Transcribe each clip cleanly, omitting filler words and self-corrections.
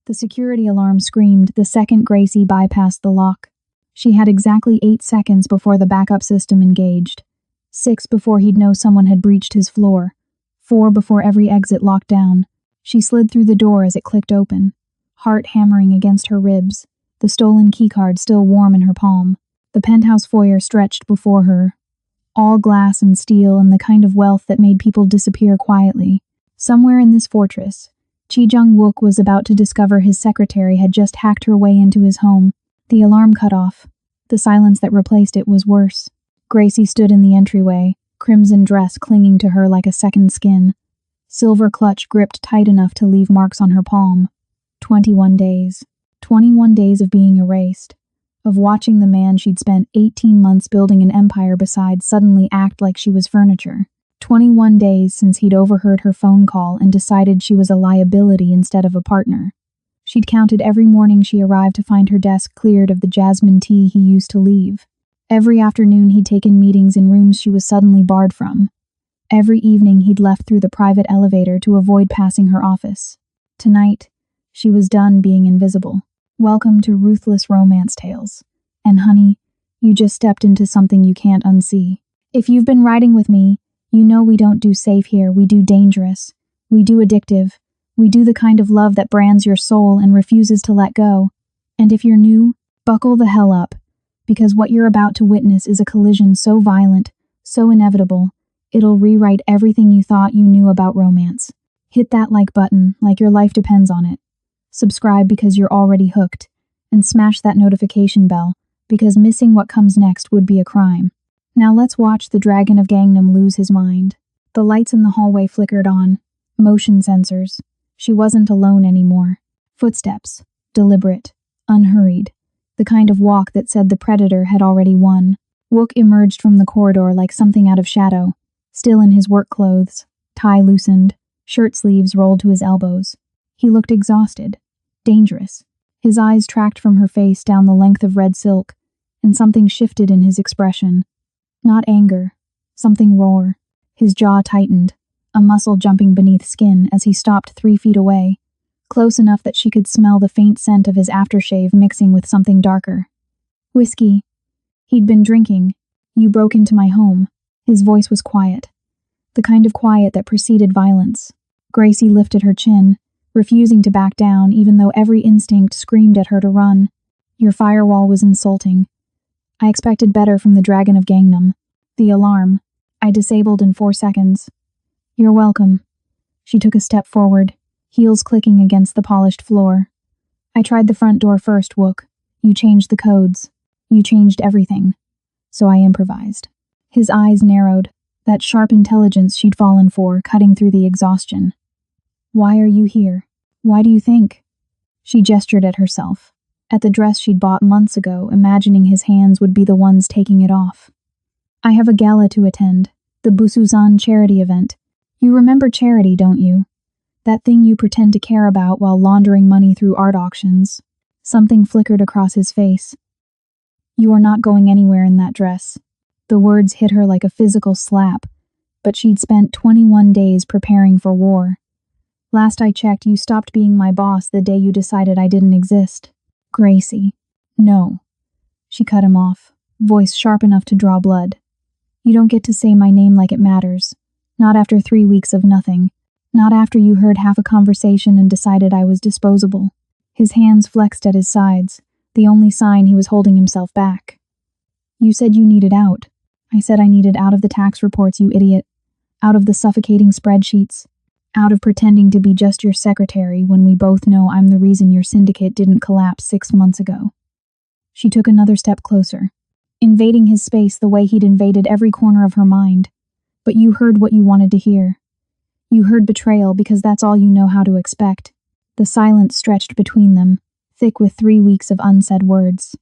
The security alarm screamed the second Gracie bypassed the lock. She had exactly 8 seconds before the backup system engaged. 6 before he'd know someone had breached his floor. 4 before every exit locked down. She slid through the door as it clicked open, heart hammering against her ribs, the stolen keycard still warm in her palm. The penthouse foyer stretched before her, all glass and steel and the kind of wealth that made people disappear quietly. Somewhere in this fortress, Chi Jung-wook was about to discover his secretary had just hacked her way into his home. The alarm cut off. The silence that replaced it was worse. Gracie stood in the entryway, crimson dress clinging to her like a second skin. Silver clutch gripped tight enough to leave marks on her palm. 21 days. 21 days of being erased. Of watching the man she'd spent 18 months building an empire beside suddenly act like she was furniture. 21 days since he'd overheard her phone call and decided she was a liability instead of a partner. She'd counted every morning she arrived to find her desk cleared of the jasmine tea he used to leave. Every afternoon he'd taken meetings in rooms she was suddenly barred from. Every evening he'd left through the private elevator to avoid passing her office. Tonight, she was done being invisible. Welcome to Ruthless Romance Tales. And honey, you just stepped into something you can't unsee. If you've been riding with me, you know we don't do safe here, we do dangerous. We do addictive. We do the kind of love that brands your soul and refuses to let go. And if you're new, buckle the hell up, because what you're about to witness is a collision so violent, so inevitable, it'll rewrite everything you thought you knew about romance. Hit that like button, like your life depends on it. Subscribe because you're already hooked, and smash that notification bell, because missing what comes next would be a crime. Now let's watch the Dragon of Gangnam lose his mind. The lights in the hallway flickered on. Motion sensors. She wasn't alone anymore. Footsteps. Deliberate. Unhurried. The kind of walk that said the predator had already won. Wook emerged from the corridor like something out of shadow, still in his work clothes, tie loosened, shirt sleeves rolled to his elbows. He looked exhausted. Dangerous. His eyes tracked from her face down the length of red silk, and something shifted in his expression. Not anger. Something raw. His jaw tightened, a muscle jumping beneath skin as he stopped 3 feet away, close enough that she could smell the faint scent of his aftershave mixing with something darker. Whiskey. He'd been drinking. You broke into my home. His voice was quiet. The kind of quiet that preceded violence. Gracie lifted her chin, refusing to back down even though every instinct screamed at her to run. Your firewall was insulting. I expected better from the Dragon of Gangnam. The alarm. I disabled in 4 seconds. You're welcome. She took a step forward, heels clicking against the polished floor. I tried the front door first, Wook. You changed the codes. You changed everything. So I improvised. His eyes narrowed, that sharp intelligence she'd fallen for cutting through the exhaustion. Why are you here? Why do you think? She gestured at herself, at the dress she'd bought months ago, imagining his hands would be the ones taking it off. I have a gala to attend, the Busuzan charity event. You remember charity, don't you? That thing you pretend to care about while laundering money through art auctions. Something flickered across his face. You are not going anywhere in that dress. The words hit her like a physical slap, but she'd spent 21 days preparing for war. Last I checked, you stopped being my boss the day you decided I didn't exist. Gracie. No. She cut him off, voice sharp enough to draw blood. You don't get to say my name like it matters. Not after 3 weeks of nothing. Not after you heard half a conversation and decided I was disposable. His hands flexed at his sides, the only sign he was holding himself back. You said you needed out. I said I needed out of the tax reports, you idiot. Out of the suffocating spreadsheets. Out of pretending to be just your secretary when we both know I'm the reason your syndicate didn't collapse 6 months ago. She took another step closer, invading his space the way he'd invaded every corner of her mind. But you heard what you wanted to hear. You heard betrayal because that's all you know how to expect. The silence stretched between them, thick with 3 weeks of unsaid words.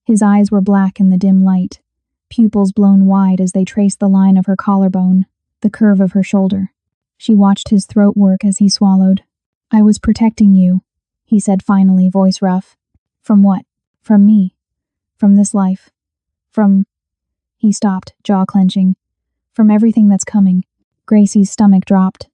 His eyes were black in the dim light, pupils blown wide as they traced the line of her collarbone, the curve of her shoulder. She watched his throat work as he swallowed. I was protecting you, he said finally, voice rough. From what? From me. From this life. From... He stopped, jaw clenching. From everything that's coming. Gracie's stomach dropped.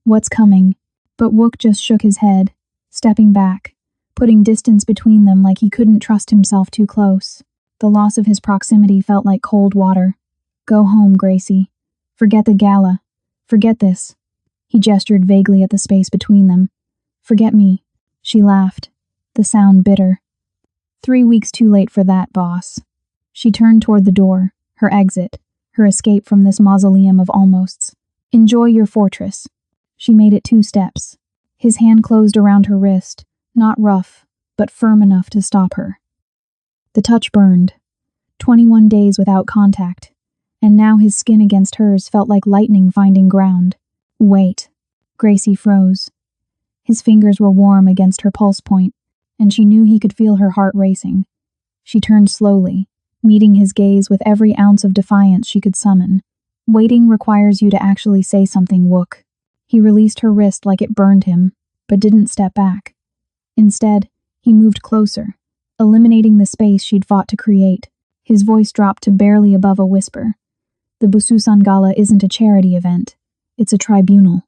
What's coming? But Wook just shook his head, stepping back, putting distance between them like he couldn't trust himself too close. The loss of his proximity felt like cold water. Go home, Gracie. Forget the gala. Forget this. He gestured vaguely at the space between them. Forget me. She laughed, the sound bitter. 3 weeks too late for that, boss. She turned toward the door, her exit, her escape from this mausoleum of almosts. Enjoy your fortress. She made it 2 steps. His hand closed around her wrist, not rough, but firm enough to stop her. The touch burned. 21 days without contact, and now his skin against hers felt like lightning finding ground. Wait. Gracie froze. His fingers were warm against her pulse point, and she knew he could feel her heart racing. She turned slowly, meeting his gaze with every ounce of defiance she could summon. Waiting requires you to actually say something, Wook. He released her wrist like it burned him, but didn't step back. Instead, he moved closer, eliminating the space she'd fought to create. His voice dropped to barely above a whisper. The Bususan Gala isn't a charity event. It's a tribunal.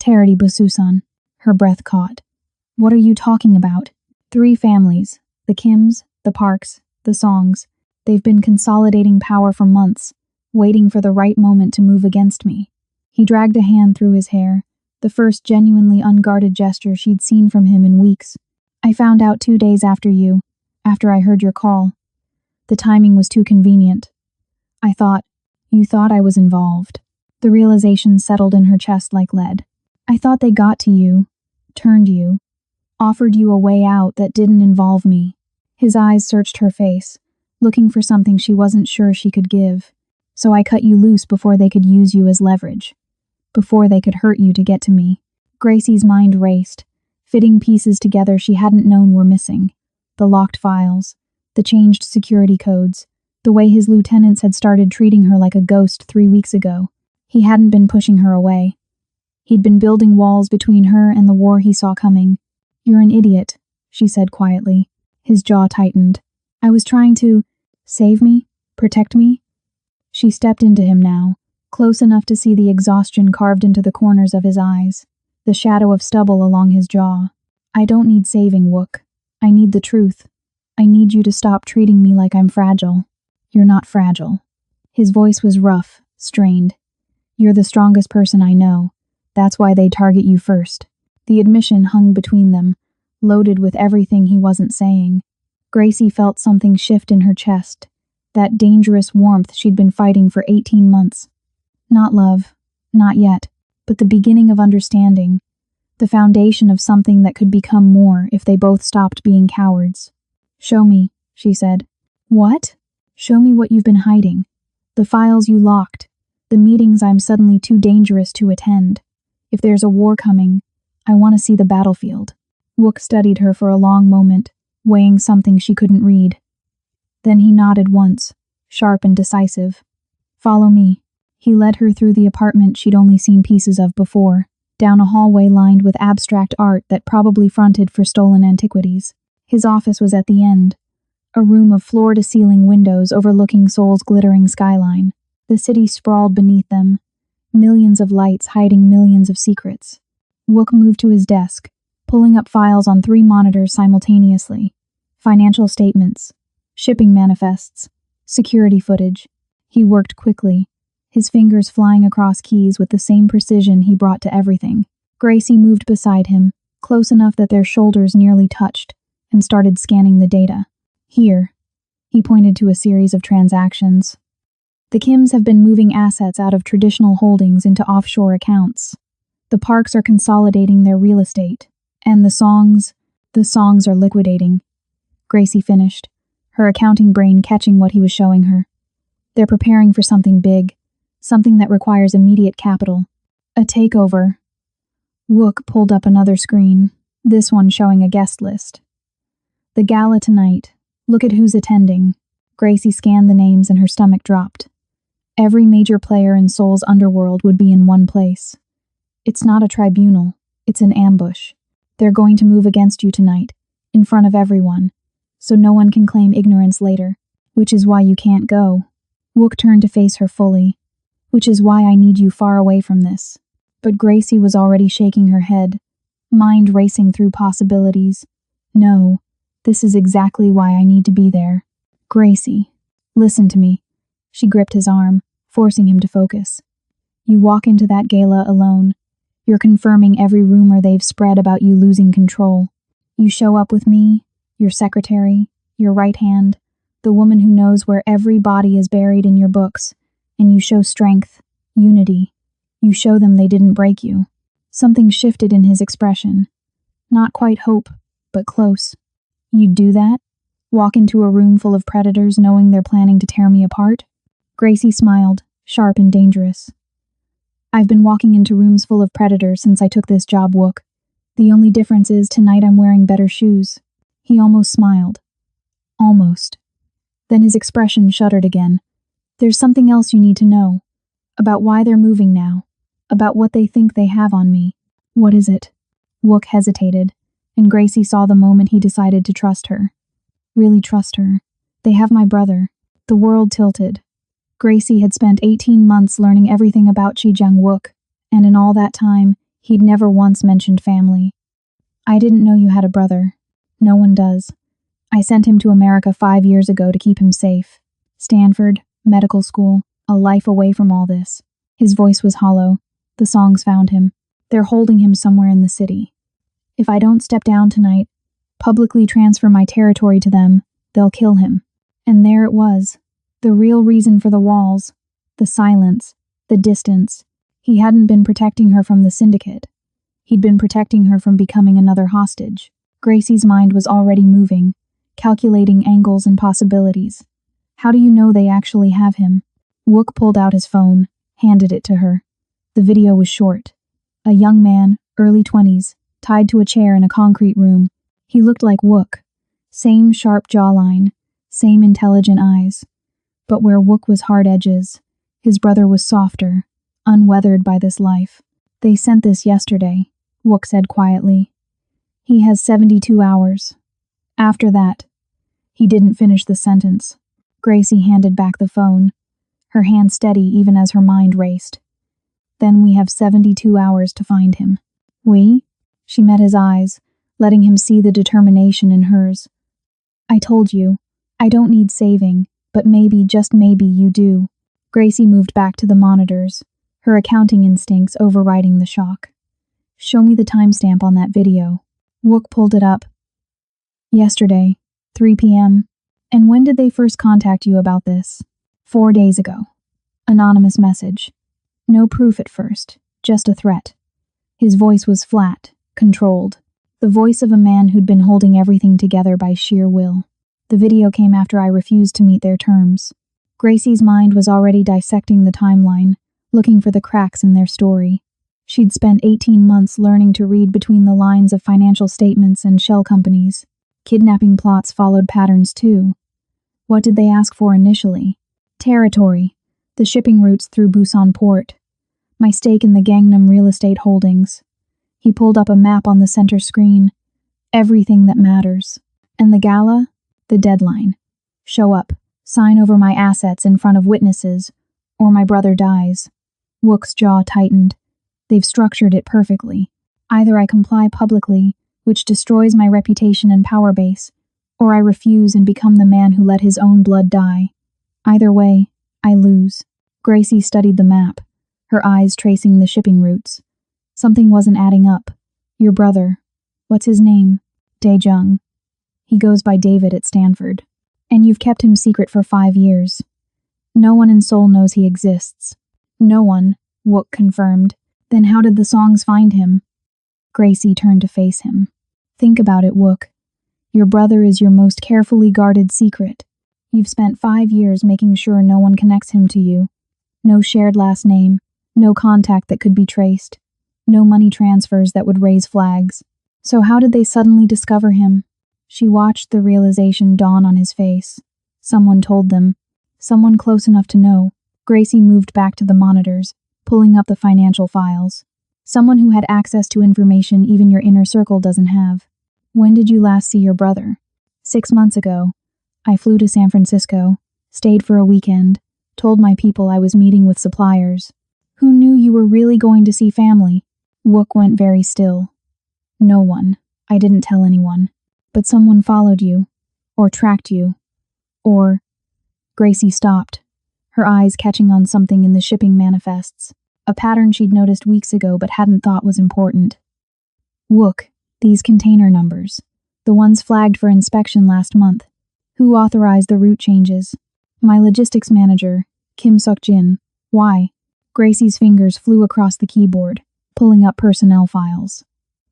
Charity Bususan. Her breath caught. What are you talking about? 3 families. The Kims, the Parks, the Songs. They've been consolidating power for months, waiting for the right moment to move against me. He dragged a hand through his hair, the first genuinely unguarded gesture she'd seen from him in weeks. I found out 2 days after I heard your call. The timing was too convenient. You thought I was involved. The realization settled in her chest like lead. I thought they got to you, turned you, offered you a way out that didn't involve me. His eyes searched her face, looking for something she wasn't sure she could give. So I cut you loose before they could use you as leverage. Before they could hurt you to get to me. Gracie's mind raced, fitting pieces together she hadn't known were missing. The locked files, the changed security codes, the way his lieutenants had started treating her like a ghost 3 weeks ago. He hadn't been pushing her away. He'd been building walls between her and the war he saw coming. You're an idiot, she said quietly. His jaw tightened. I was trying to save me, protect me. She stepped into him now, close enough to see the exhaustion carved into the corners of his eyes, the shadow of stubble along his jaw. I don't need saving, Wook. I need the truth. I need you to stop treating me like I'm fragile. You're not fragile. His voice was rough, strained. You're the strongest person I know. That's why they target you first. The admission hung between them, loaded with everything he wasn't saying. Gracie felt something shift in her chest, that dangerous warmth she'd been fighting for 18 months. Not love, not yet, but the beginning of understanding, the foundation of something that could become more if they both stopped being cowards. Show me, she said. What? Show me what you've been hiding. The files you locked, the meetings I'm suddenly too dangerous to attend. If there's a war coming, I want to see the battlefield. Wook studied her for a long moment, weighing something she couldn't read. Then he nodded once, sharp and decisive. Follow me. He led her through the apartment she'd only seen pieces of before, down a hallway lined with abstract art that probably fronted for stolen antiquities. His office was at the end, a room of floor-to-ceiling windows overlooking Seoul's glittering skyline. The city sprawled beneath them, millions of lights hiding millions of secrets. Wook moved to his desk, pulling up files on 3 monitors simultaneously. Financial statements, shipping manifests, security footage. He worked quickly, his fingers flying across keys with the same precision he brought to everything. Gracie moved beside him, close enough that their shoulders nearly touched, and started scanning the data. Here, he pointed to a series of transactions. The Kims have been moving assets out of traditional holdings into offshore accounts. The Parks are consolidating their real estate, and the songs are liquidating. Gracie finished, her accounting brain catching what he was showing her. They're preparing for something big, something that requires immediate capital. A takeover. Wook pulled up another screen, this one showing a guest list. The gala tonight. Look at who's attending. Gracie scanned the names and her stomach dropped. Every major player in Seoul's underworld would be in one place. It's not a tribunal, it's an ambush. They're going to move against you tonight, in front of everyone, so no one can claim ignorance later, which is why you can't go. Wook turned to face her fully, which is why I need you far away from this. But Gracie was already shaking her head. mind racing through possibilities. No, this is exactly why I need to be there. Gracie, listen to me. She gripped his arm, forcing him to focus. You walk into that gala alone. You're confirming every rumor they've spread about you losing control. You show up with me, your secretary, your right hand, the woman who knows where every body is buried in your books, and you show strength, unity. You show them they didn't break you. Something shifted in his expression. Not quite hope, but close. You'd do that? Walk into a room full of predators knowing they're planning to tear me apart? Gracie smiled, sharp and dangerous. I've been walking into rooms full of predators since I took this job, Wook. The only difference is tonight I'm wearing better shoes. He almost smiled. Almost. Then his expression shuddered again. There's something else you need to know. About why they're moving now. About what they think they have on me. What is it? Wook hesitated, and Gracie saw the moment he decided to trust her. Really trust her. They have my brother. The world tilted. Gracie had spent 18 months learning everything about Wook, and in all that time, he'd never once mentioned family. I didn't know you had a brother. No one does. I sent him to America 5 years ago to keep him safe. Stanford, medical school, a life away from all this. His voice was hollow. The songs found him. They're holding him somewhere in the city. If I don't step down tonight, publicly transfer my territory to them, they'll kill him. And there it was. The real reason for the walls. The silence. The distance. He hadn't been protecting her from the syndicate. He'd been protecting her from becoming another hostage. Gracie's mind was already moving, calculating angles and possibilities. How do you know they actually have him? Wook pulled out his phone, handed it to her. The video was short. A young man, early 20s, tied to a chair in a concrete room. He looked like Wook. Same sharp jawline, same intelligent eyes. But where Wook was hard edges, his brother was softer, unweathered by this life. They sent this yesterday, Wook said quietly. He has 72 hours. After that, he didn't finish the sentence. Gracie handed back the phone, her hand steady even as her mind raced. Then we have 72 hours to find him. We? She met his eyes, letting him see the determination in hers. I told you, I don't need saving, but maybe, just maybe, you do. Gracie moved back to the monitors, her accounting instincts overriding the shock. Show me the timestamp on that video. Wook pulled it up. Yesterday, 3 p.m. And when did they first contact you about this? 4 days ago. Anonymous message. No proof at first, just a threat. His voice was flat, controlled. The voice of a man who'd been holding everything together by sheer will. The video came after I refused to meet their terms. Gracie's mind was already dissecting the timeline, looking for the cracks in their story. She'd spent 18 months learning to read between the lines of financial statements and shell companies. Kidnapping plots followed patterns too. What did they ask for initially? Territory, the shipping routes through Busan port, my stake in the Gangnam real estate holdings. He pulled up a map on the center screen. Everything that matters. And the gala? The deadline. Show up, sign over my assets in front of witnesses, or my brother dies. Wook's jaw tightened. They've structured it perfectly. Either I comply publicly, which destroys my reputation and power base, or I refuse and become the man who let his own blood die. Either way, I lose. Gracie studied the map, her eyes tracing the shipping routes. Something wasn't adding up. Your brother. What's his name? Dae-jung. He goes by David at Stanford. And you've kept him secret for 5 years. No one in Seoul knows he exists. No one, Wook confirmed. Then how did the songs find him? Gracie turned to face him. Think about it, Wook. Your brother is your most carefully guarded secret. You've spent 5 years making sure no one connects him to you. No shared last name, no contact that could be traced, no money transfers that would raise flags. So how did they suddenly discover him? She watched the realization dawn on his face. Someone told them. Someone close enough to know. Gracie moved back to the monitors, pulling up the financial files. Someone who had access to information even your inner circle doesn't have. When did you last see your brother? 6 months ago. I flew to San Francisco, stayed for a weekend, told my people I was meeting with suppliers. Who knew you were really going to see family? Wook went very still. No one. I didn't tell anyone. But someone followed you. Or tracked you. Or... Gracie stopped, her eyes catching on something in the shipping manifests, a pattern she'd noticed weeks ago but hadn't thought was important. Wook, these container numbers. The ones flagged for inspection last month. Who authorized the route changes? My logistics manager, Kim Suk-jin. Why? Gracie's fingers flew across the keyboard, pulling up personnel files.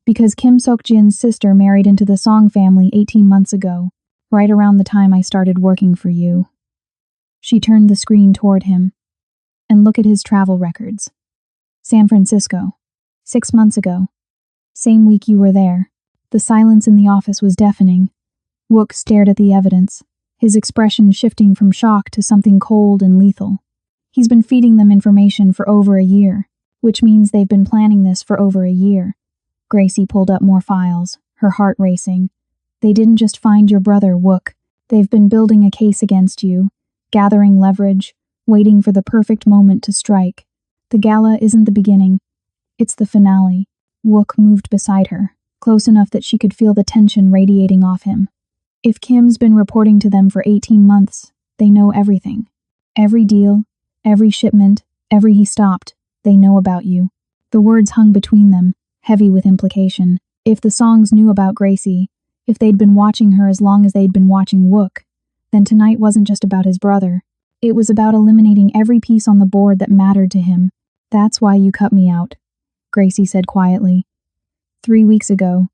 Because Kim Suk-jin's sister married into the Song family 18 months ago, right around the time I started working for you. She turned the screen toward him. And look at his travel records. San Francisco. 6 months ago. Same week you were there. The silence in the office was deafening. Wook stared at the evidence, his expression shifting from shock to something cold and lethal. He's been feeding them information for over a year, which means they've been planning this for over a year. Gracie pulled up more files, her heart racing. They didn't just find your brother, Wook. They've been building a case against you, gathering leverage, waiting for the perfect moment to strike. The gala isn't the beginning. It's the finale. Wook moved beside her, close enough that she could feel the tension radiating off him. If Kim's been reporting to them for 18 months, they know everything. Every deal, every shipment, every he stopped, they know about you. The words hung between them, heavy with implication. If the Songs knew about Gracie, if they'd been watching her as long as they'd been watching Wook, then tonight wasn't just about his brother. It was about eliminating every piece on the board that mattered to him. That's why you cut me out, Gracie said quietly. 3 weeks ago,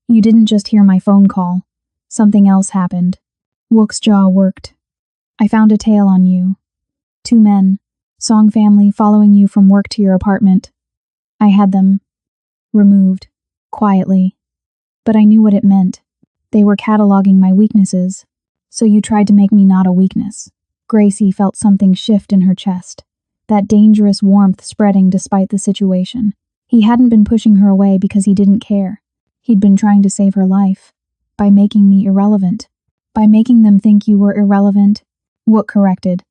you didn't just hear my phone call. Something else happened. Wook's jaw worked. I found a tale on you. 2 men, Song family following you from work to your apartment. I had them removed, quietly. But I knew what it meant. They were cataloging my weaknesses. So you tried to make me not a weakness. Gracie felt something shift in her chest, that dangerous warmth spreading despite the situation. He hadn't been pushing her away because he didn't care. He'd been trying to save her life. By making me irrelevant. By making them think you were irrelevant. Wook corrected.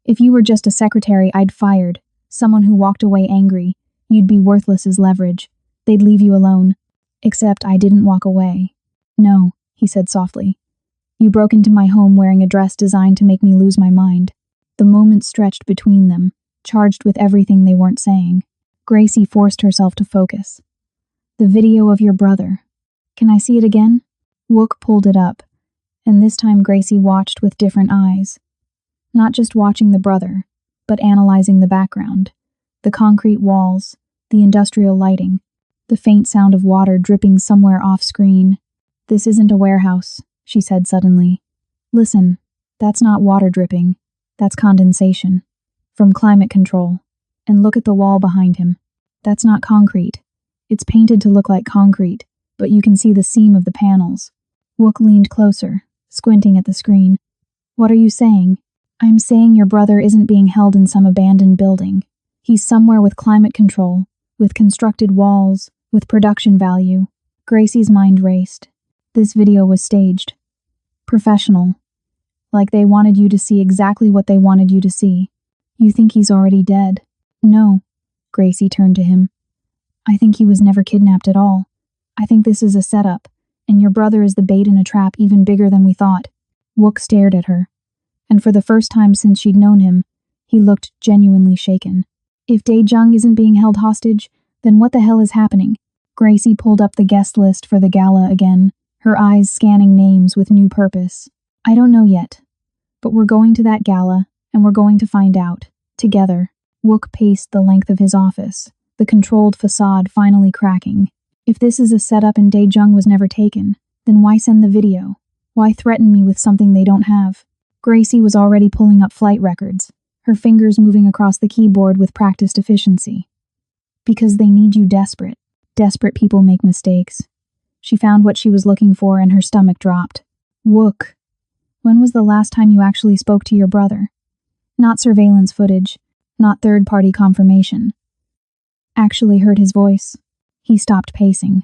If you were just a secretary I'd fired, someone who walked away angry, you'd be worthless as leverage. They'd leave you alone. Except I didn't walk away. No, he said softly. You broke into my home wearing a dress designed to make me lose my mind. The moment stretched between them, charged with everything they weren't saying. Gracie forced herself to focus. The video of your brother. Can I see it again? Wook pulled it up, and this time Gracie watched with different eyes. Not just watching the brother, but analyzing the background. The concrete walls, the industrial lighting, the faint sound of water dripping somewhere off-screen. This isn't a warehouse, she said suddenly. Listen, that's not water dripping. That's condensation. From climate control. And look at the wall behind him. That's not concrete. It's painted to look like concrete, but you can see the seam of the panels. Wook leaned closer, squinting at the screen. What are you saying? I'm saying your brother isn't being held in some abandoned building. He's somewhere with climate control, with constructed walls, with production value. Gracie's mind raced. This video was staged. Professional. Like they wanted you to see exactly what they wanted you to see. You think he's already dead? No. Gracie turned to him. I think he was never kidnapped at all. I think this is a setup, and your brother is the bait in a trap even bigger than we thought. Wook stared at her, and for the first time since she'd known him, he looked genuinely shaken. If Dae-jung isn't being held hostage, then what the hell is happening? Gracie pulled up the guest list for the gala again, her eyes scanning names with new purpose. I don't know yet, but we're going to that gala, and we're going to find out, together. Wook paced the length of his office, the controlled facade finally cracking. If this is a setup and Dae-jung was never taken, then why send the video? Why threaten me with something they don't have? Gracie was already pulling up flight records, her fingers moving across the keyboard with practiced efficiency. Because they need you desperate. Desperate people make mistakes. She found what she was looking for and her stomach dropped. Wook, when was the last time you actually spoke to your brother? Not surveillance footage, not third-party confirmation. Actually heard his voice. He stopped pacing.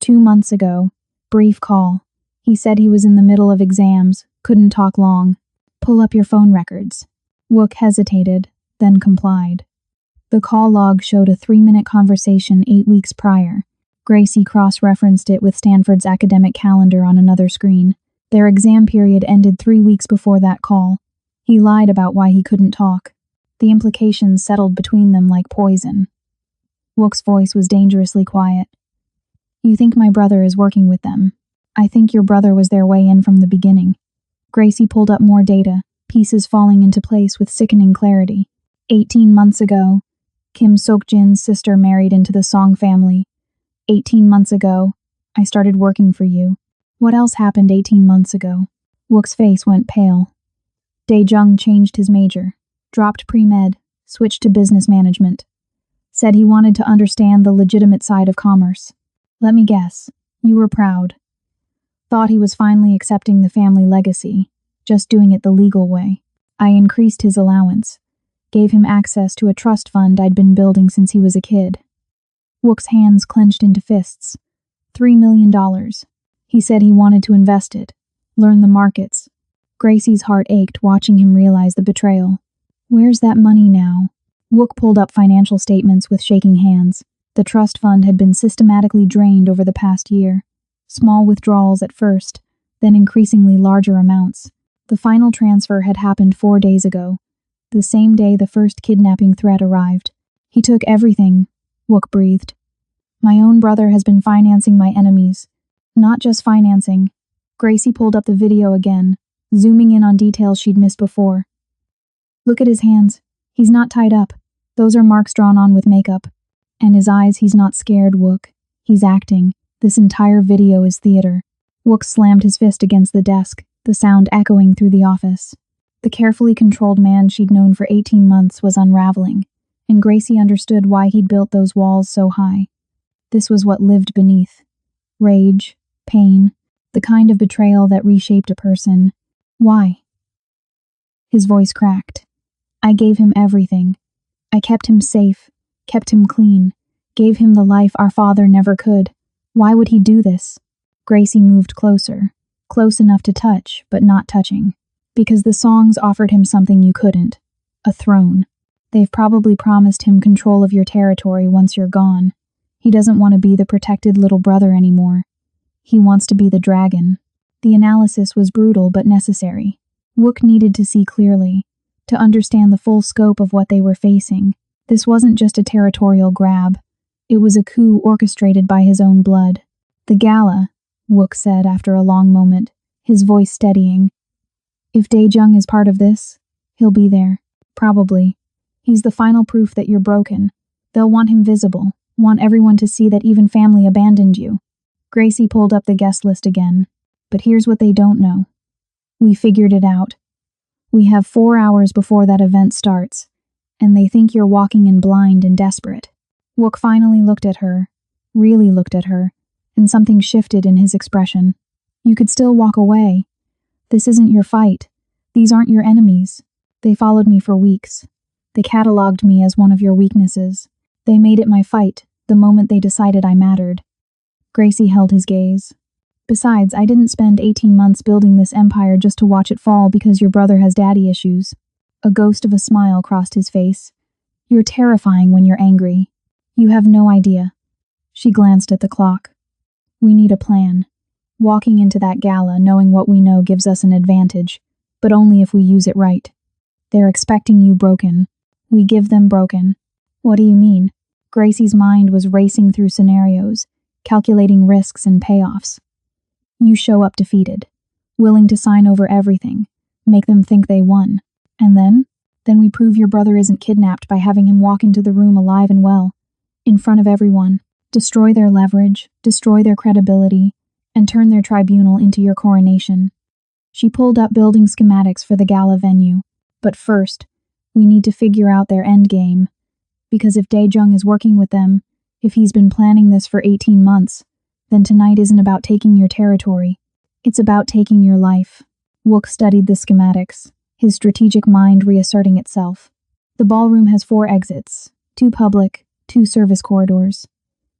2 months ago, brief call. He said he was in the middle of exams, couldn't talk long. Pull up your phone records. Wook hesitated, then complied. The call log showed a 3-minute conversation 8 weeks prior. Gracie cross-referenced it with Stanford's academic calendar on another screen. Their exam period ended 3 weeks before that call. He lied about why he couldn't talk. The implications settled between them like poison. Wook's voice was dangerously quiet. You think my brother is working with them. I think your brother was their way in from the beginning. Gracie pulled up more data, pieces falling into place with sickening clarity. 18 months ago, Kim Sok-jin's sister married into the Song family. 18 months ago, I started working for you. What else happened 18 months ago? Wook's face went pale. Dae-jung changed his major, dropped pre-med, switched to business management. Said he wanted to understand the legitimate side of commerce. Let me guess, you were proud. Thought he was finally accepting the family legacy, just doing it the legal way. I increased his allowance, gave him access to a trust fund I'd been building since he was a kid. Wook's hands clenched into fists. $3 million. He said he wanted to invest it, learn the markets. Gracie's heart ached watching him realize the betrayal. Where's that money now? Wook pulled up financial statements with shaking hands. The trust fund had been systematically drained over the past year. Small withdrawals at first, then increasingly larger amounts. The final transfer had happened 4 days ago, the same day the first kidnapping threat arrived. He took everything, Wook breathed. My own brother has been financing my enemies. Not just financing. Gracie pulled up the video again, zooming in on details she'd missed before. Look at his hands. He's not tied up. Those are marks drawn on with makeup. And his eyes, he's not scared, Wook. He's acting. This entire video is theater. Wook slammed his fist against the desk, the sound echoing through the office. The carefully controlled man she'd known for 18 months was unraveling, and Gracie understood why he'd built those walls so high. This was what lived beneath. Rage, pain, the kind of betrayal that reshaped a person. Why? His voice cracked. I gave him everything. I kept him safe, kept him clean, gave him the life our father never could. Why would he do this? Gracie moved closer, close enough to touch, but not touching. Because the songs offered him something you couldn't. A throne. They've probably promised him control of your territory once you're gone. He doesn't want to be the protected little brother anymore. He wants to be the dragon. The analysis was brutal but necessary. Wook needed to see clearly, to understand the full scope of what they were facing. This wasn't just a territorial grab. It was a coup orchestrated by his own blood. The gala, Wook said after a long moment, his voice steadying. If Dae-jung is part of this, he'll be there. Probably. He's the final proof that you're broken. They'll want him visible, want everyone to see that even family abandoned you. Gracie pulled up the guest list again. But here's what they don't know. We figured it out. We have 4 hours before that event starts, and they think you're walking in blind and desperate. Wook finally looked at her, really looked at her, and something shifted in his expression. You could still walk away. This isn't your fight. These aren't your enemies. They followed me for weeks. They cataloged me as one of your weaknesses. They made it my fight, the moment they decided I mattered. Gracie held his gaze. Besides, I didn't spend 18 months building this empire just to watch it fall because your brother has daddy issues. A ghost of a smile crossed his face. You're terrifying when you're angry. You have no idea. She glanced at the clock. We need a plan. Walking into that gala knowing what we know gives us an advantage, but only if we use it right. They're expecting you broken. We give them broken. What do you mean? Gracie's mind was racing through scenarios, calculating risks and payoffs. You show up defeated, willing to sign over everything, make them think they won. And then we prove your brother isn't kidnapped by having him walk into the room alive and well, in front of everyone, destroy their leverage, destroy their credibility, and turn their tribunal into your coronation. She pulled up building schematics for the gala venue. But first, we need to figure out their endgame. Because if Dae-jung is working with them, if he's been planning this for 18 months, then tonight isn't about taking your territory. It's about taking your life. Wook studied the schematics, his strategic mind reasserting itself. The ballroom has 4 exits, 2 public, 2 service corridors.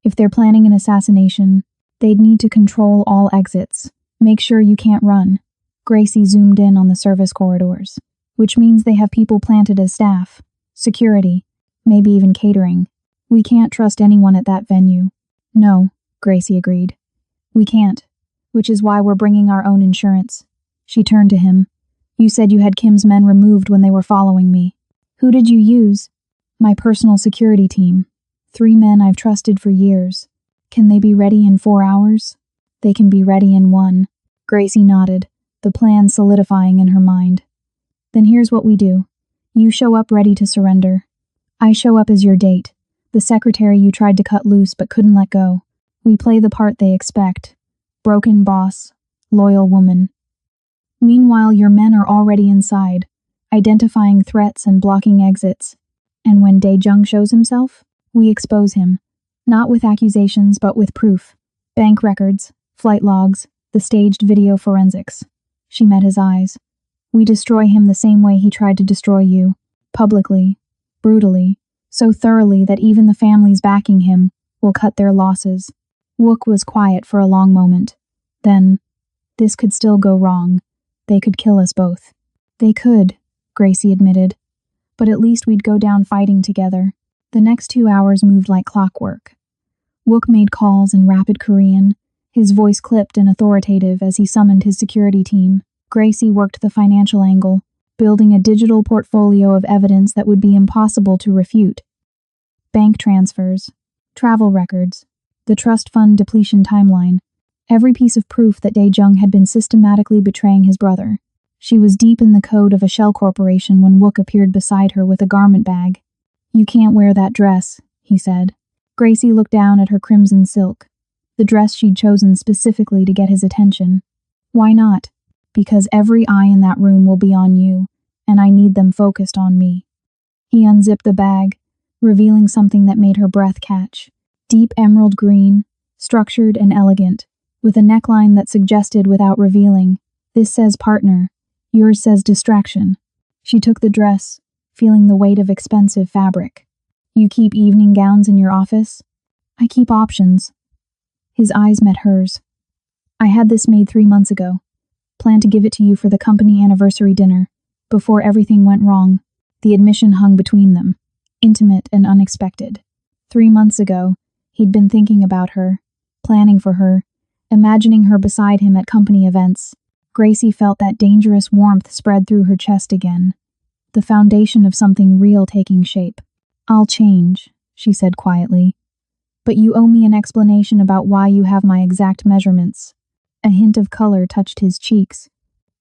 If they're planning an assassination, they'd need to control all exits. Make sure you can't run. Gracie zoomed in on the service corridors, which means they have people planted as staff, security, maybe even catering. We can't trust anyone at that venue. No, Gracie agreed. We can't, which is why we're bringing our own insurance. She turned to him. You said you had Kim's men removed when they were following me. Who did you use? My personal security team. 3 men I've trusted for years. Can they be ready in 4 hours? They can be ready in 1. Gracie nodded, the plan solidifying in her mind. Then here's what we do. You show up ready to surrender. I show up as your date, the secretary you tried to cut loose but couldn't let go. We play the part they expect. Broken boss, loyal woman. Meanwhile, your men are already inside, identifying threats and blocking exits. And when Dae-jung shows himself, we expose him. Not with accusations, but with proof. Bank records, flight logs, the staged video forensics. She met his eyes. We destroy him the same way he tried to destroy you. Publicly. Brutally. So thoroughly that even the families backing him will cut their losses. Wook was quiet for a long moment. Then, this could still go wrong. They could kill us both. They could, Gracie admitted. But at least we'd go down fighting together. The next 2 hours moved like clockwork. Wook made calls in rapid Korean, his voice clipped and authoritative as he summoned his security team. Gracie worked the financial angle, building a digital portfolio of evidence that would be impossible to refute. Bank transfers, travel records, the trust fund depletion timeline, every piece of proof that Dae-jung had been systematically betraying his brother. She was deep in the code of a shell corporation when Wook appeared beside her with a garment bag. You can't wear that dress, he said. Gracie looked down at her crimson silk, the dress she'd chosen specifically to get his attention. Why not? Because every eye in that room will be on you, and I need them focused on me. He unzipped the bag, revealing something that made her breath catch. Deep emerald green, structured and elegant, with a neckline that suggested without revealing, this says partner, yours says distraction. She took the dress, feeling the weight of expensive fabric. You keep evening gowns in your office? I keep options. His eyes met hers. I had this made 3 months ago. Planned to give it to you for the company anniversary dinner. Before everything went wrong, the admission hung between them, intimate and unexpected. 3 months ago, he'd been thinking about her, planning for her, imagining her beside him at company events. Gracie felt that dangerous warmth spread through her chest again. The foundation of something real taking shape. I'll change, she said quietly. But you owe me an explanation about why you have my exact measurements. A hint of color touched his cheeks.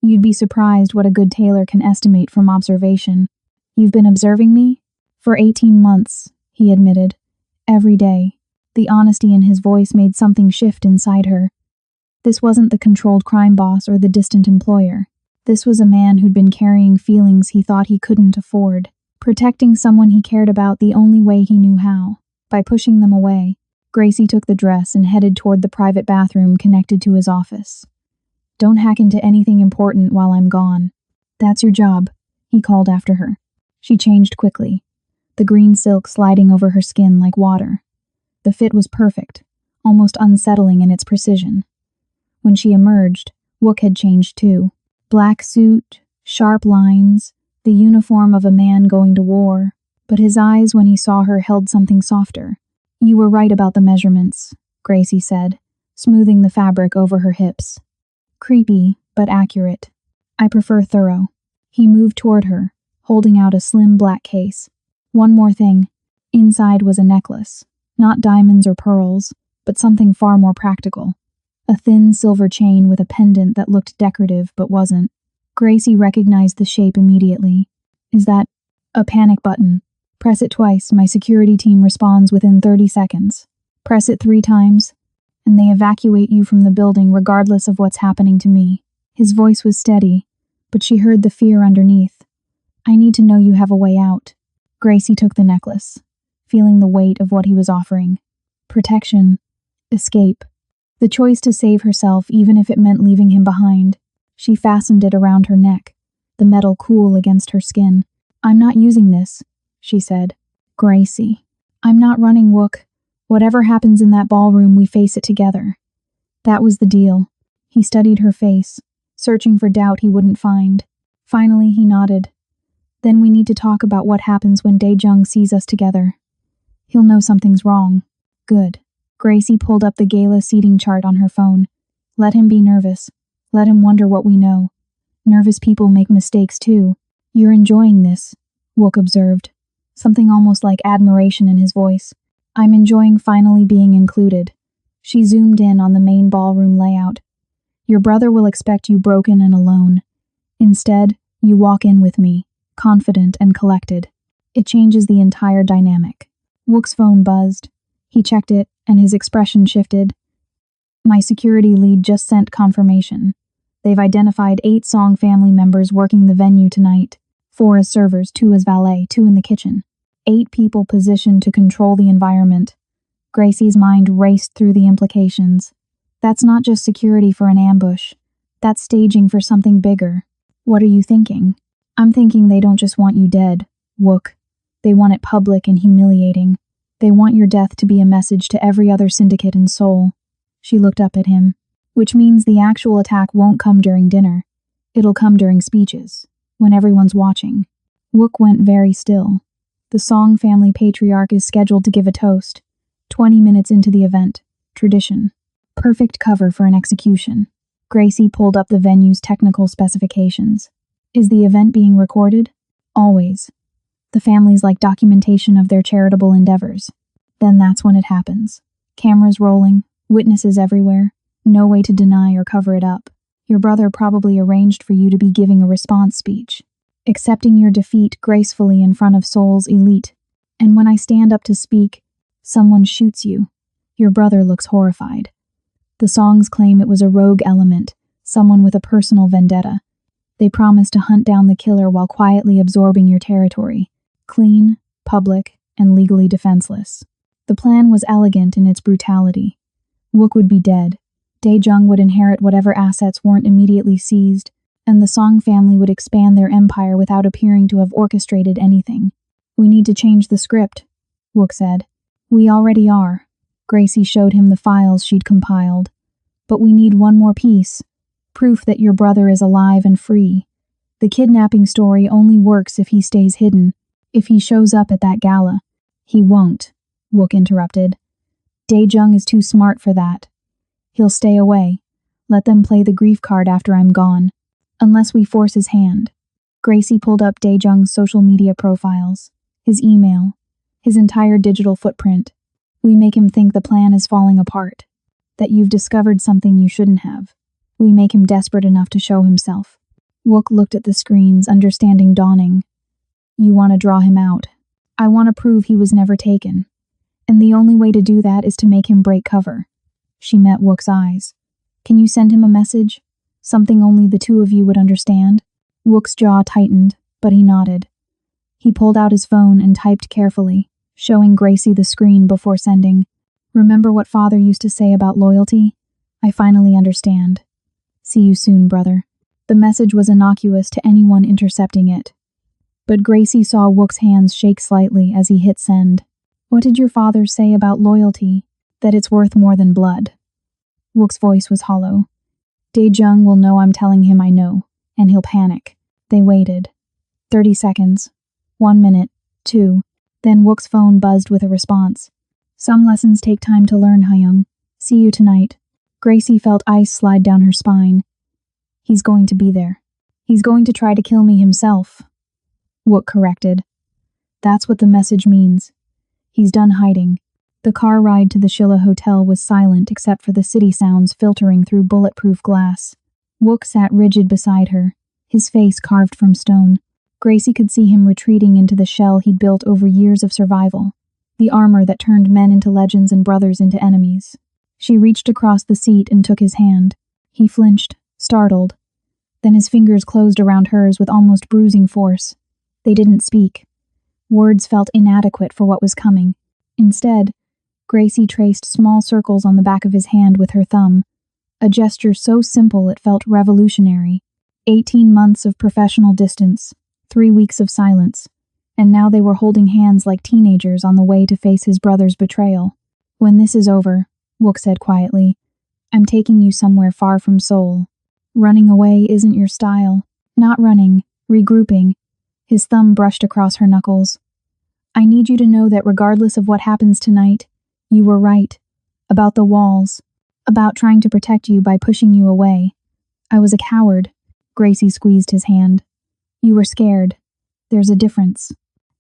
You'd be surprised what a good tailor can estimate from observation. You've been observing me? For 18 months, he admitted. Every day. The honesty in his voice made something shift inside her. This wasn't the controlled crime boss or the distant employer. This was a man who'd been carrying feelings he thought he couldn't afford, protecting someone he cared about the only way he knew how, by pushing them away. Gracie took the dress and headed toward the private bathroom connected to his office. Don't hack into anything important while I'm gone. That's your job, he called after her. She changed quickly, the green silk sliding over her skin like water. The fit was perfect, almost unsettling in its precision. When she emerged, Wook had changed too. Black suit, sharp lines, the uniform of a man going to war, but his eyes when he saw her held something softer. You were right about the measurements, Gracie said, smoothing the fabric over her hips. Creepy, but accurate. I prefer thorough. He moved toward her, holding out a slim black case. One more thing. Inside was a necklace. Not diamonds or pearls, but something far more practical. A thin silver chain with a pendant that looked decorative but wasn't. Gracie recognized the shape immediately. Is that a panic button? Press it twice, my security team responds within 30 seconds. Press it 3 times, and they evacuate you from the building regardless of what's happening to me. His voice was steady, but she heard the fear underneath. I need to know you have a way out. Gracie took the necklace, feeling the weight of what he was offering. Protection. Escape. The choice to save herself even if it meant leaving him behind. She fastened it around her neck, the metal cool against her skin. I'm not using this, she said. Gracie. I'm not running, Wook. Whatever happens in that ballroom, we face it together. That was the deal. He studied her face, searching for doubt he wouldn't find. Finally, he nodded. Then we need to talk about what happens when Dae-jung sees us together. He'll know something's wrong. Good. Gracie pulled up the gala seating chart on her phone. Let him be nervous. Let him wonder what we know. Nervous people make mistakes too. You're enjoying this, Wook observed, something almost like admiration in his voice. I'm enjoying finally being included. She zoomed in on the main ballroom layout. Your brother will expect you broken and alone. Instead, you walk in with me, confident and collected. It changes the entire dynamic. Wook's phone buzzed. He checked it, and his expression shifted. My security lead just sent confirmation. They've identified 8 Song family members working the venue tonight. 4 as servers, 2 as valet, 2 in the kitchen. 8 people positioned to control the environment. Gracie's mind raced through the implications. That's not just security for an ambush. That's staging for something bigger. What are you thinking? I'm thinking they don't just want you dead, Wook. They want it public and humiliating. They want your death to be a message to every other syndicate in Seoul. She looked up at him. Which means the actual attack won't come during dinner. It'll come during speeches, when everyone's watching. Wook went very still. The Song family patriarch is scheduled to give a toast. 20 minutes into the event. Tradition. Perfect cover for an execution. Gracie pulled up the venue's technical specifications. Is the event being recorded? Always. The families like documentation of their charitable endeavors. Then that's when it happens. Cameras rolling, witnesses everywhere. No way to deny or cover it up. Your brother probably arranged for you to be giving a response speech, accepting your defeat gracefully in front of Seoul's elite. And when I stand up to speak, someone shoots you. Your brother looks horrified. The songs claim it was a rogue element, someone with a personal vendetta. They promise to hunt down the killer while quietly absorbing your territory. Clean, public, and legally defenseless. The plan was elegant in its brutality. Wook would be dead. Dae-jung would inherit whatever assets weren't immediately seized, and the Song family would expand their empire without appearing to have orchestrated anything. We need to change the script, Wook said. We already are. Gracie showed him the files she'd compiled. But we need one more piece. Proof that your brother is alive and free. The kidnapping story only works if he stays hidden. If he shows up at that gala. He won't, Wook interrupted. Dae-jung is too smart for that. He'll stay away. Let them play the grief card after I'm gone. Unless we force his hand. Gracie pulled up Dae-jung's social media profiles. His email. His entire digital footprint. We make him think the plan is falling apart. That you've discovered something you shouldn't have. We make him desperate enough to show himself. Wook looked at the screens, understanding dawning. You want to draw him out. I want to prove he was never taken. And the only way to do that is to make him break cover. She met Wook's eyes. Can you send him a message? Something only the two of you would understand? Wook's jaw tightened, but he nodded. He pulled out his phone and typed carefully, showing Gracie the screen before sending. Remember what Father used to say about loyalty? I finally understand. See you soon, brother. The message was innocuous to anyone intercepting it. But Gracie saw Wook's hands shake slightly as he hit send. What did your father say about loyalty? That it's worth more than blood. Wook's voice was hollow. Dae-jung will know I'm telling him I know, and he'll panic. They waited. 30 seconds. 1 minute. 2. Then Wook's phone buzzed with a response. Some lessons take time to learn, Hyung. See you tonight. Gracie felt ice slide down her spine. He's going to be there. He's going to try to kill me himself. Wook corrected. That's what the message means. He's done hiding. The car ride to the Shilla Hotel was silent except for the city sounds filtering through bulletproof glass. Wook sat rigid beside her, his face carved from stone. Gracie could see him retreating into the shell he'd built over years of survival, the armor that turned men into legends and brothers into enemies. She reached across the seat and took his hand. He flinched, startled. Then his fingers closed around hers with almost bruising force. They didn't speak. Words felt inadequate for what was coming. Instead, Gracie traced small circles on the back of his hand with her thumb, a gesture so simple it felt revolutionary. 18 months of professional distance, 3 weeks of silence, and now they were holding hands like teenagers on the way to face his brother's betrayal. When this is over, Wook said quietly, I'm taking you somewhere far from Seoul. Running away isn't your style. Not running, regrouping. His thumb brushed across her knuckles. I need you to know that regardless of what happens tonight, you were right. About the walls. About trying to protect you by pushing you away. I was a coward. Gracie squeezed his hand. You were scared. There's a difference.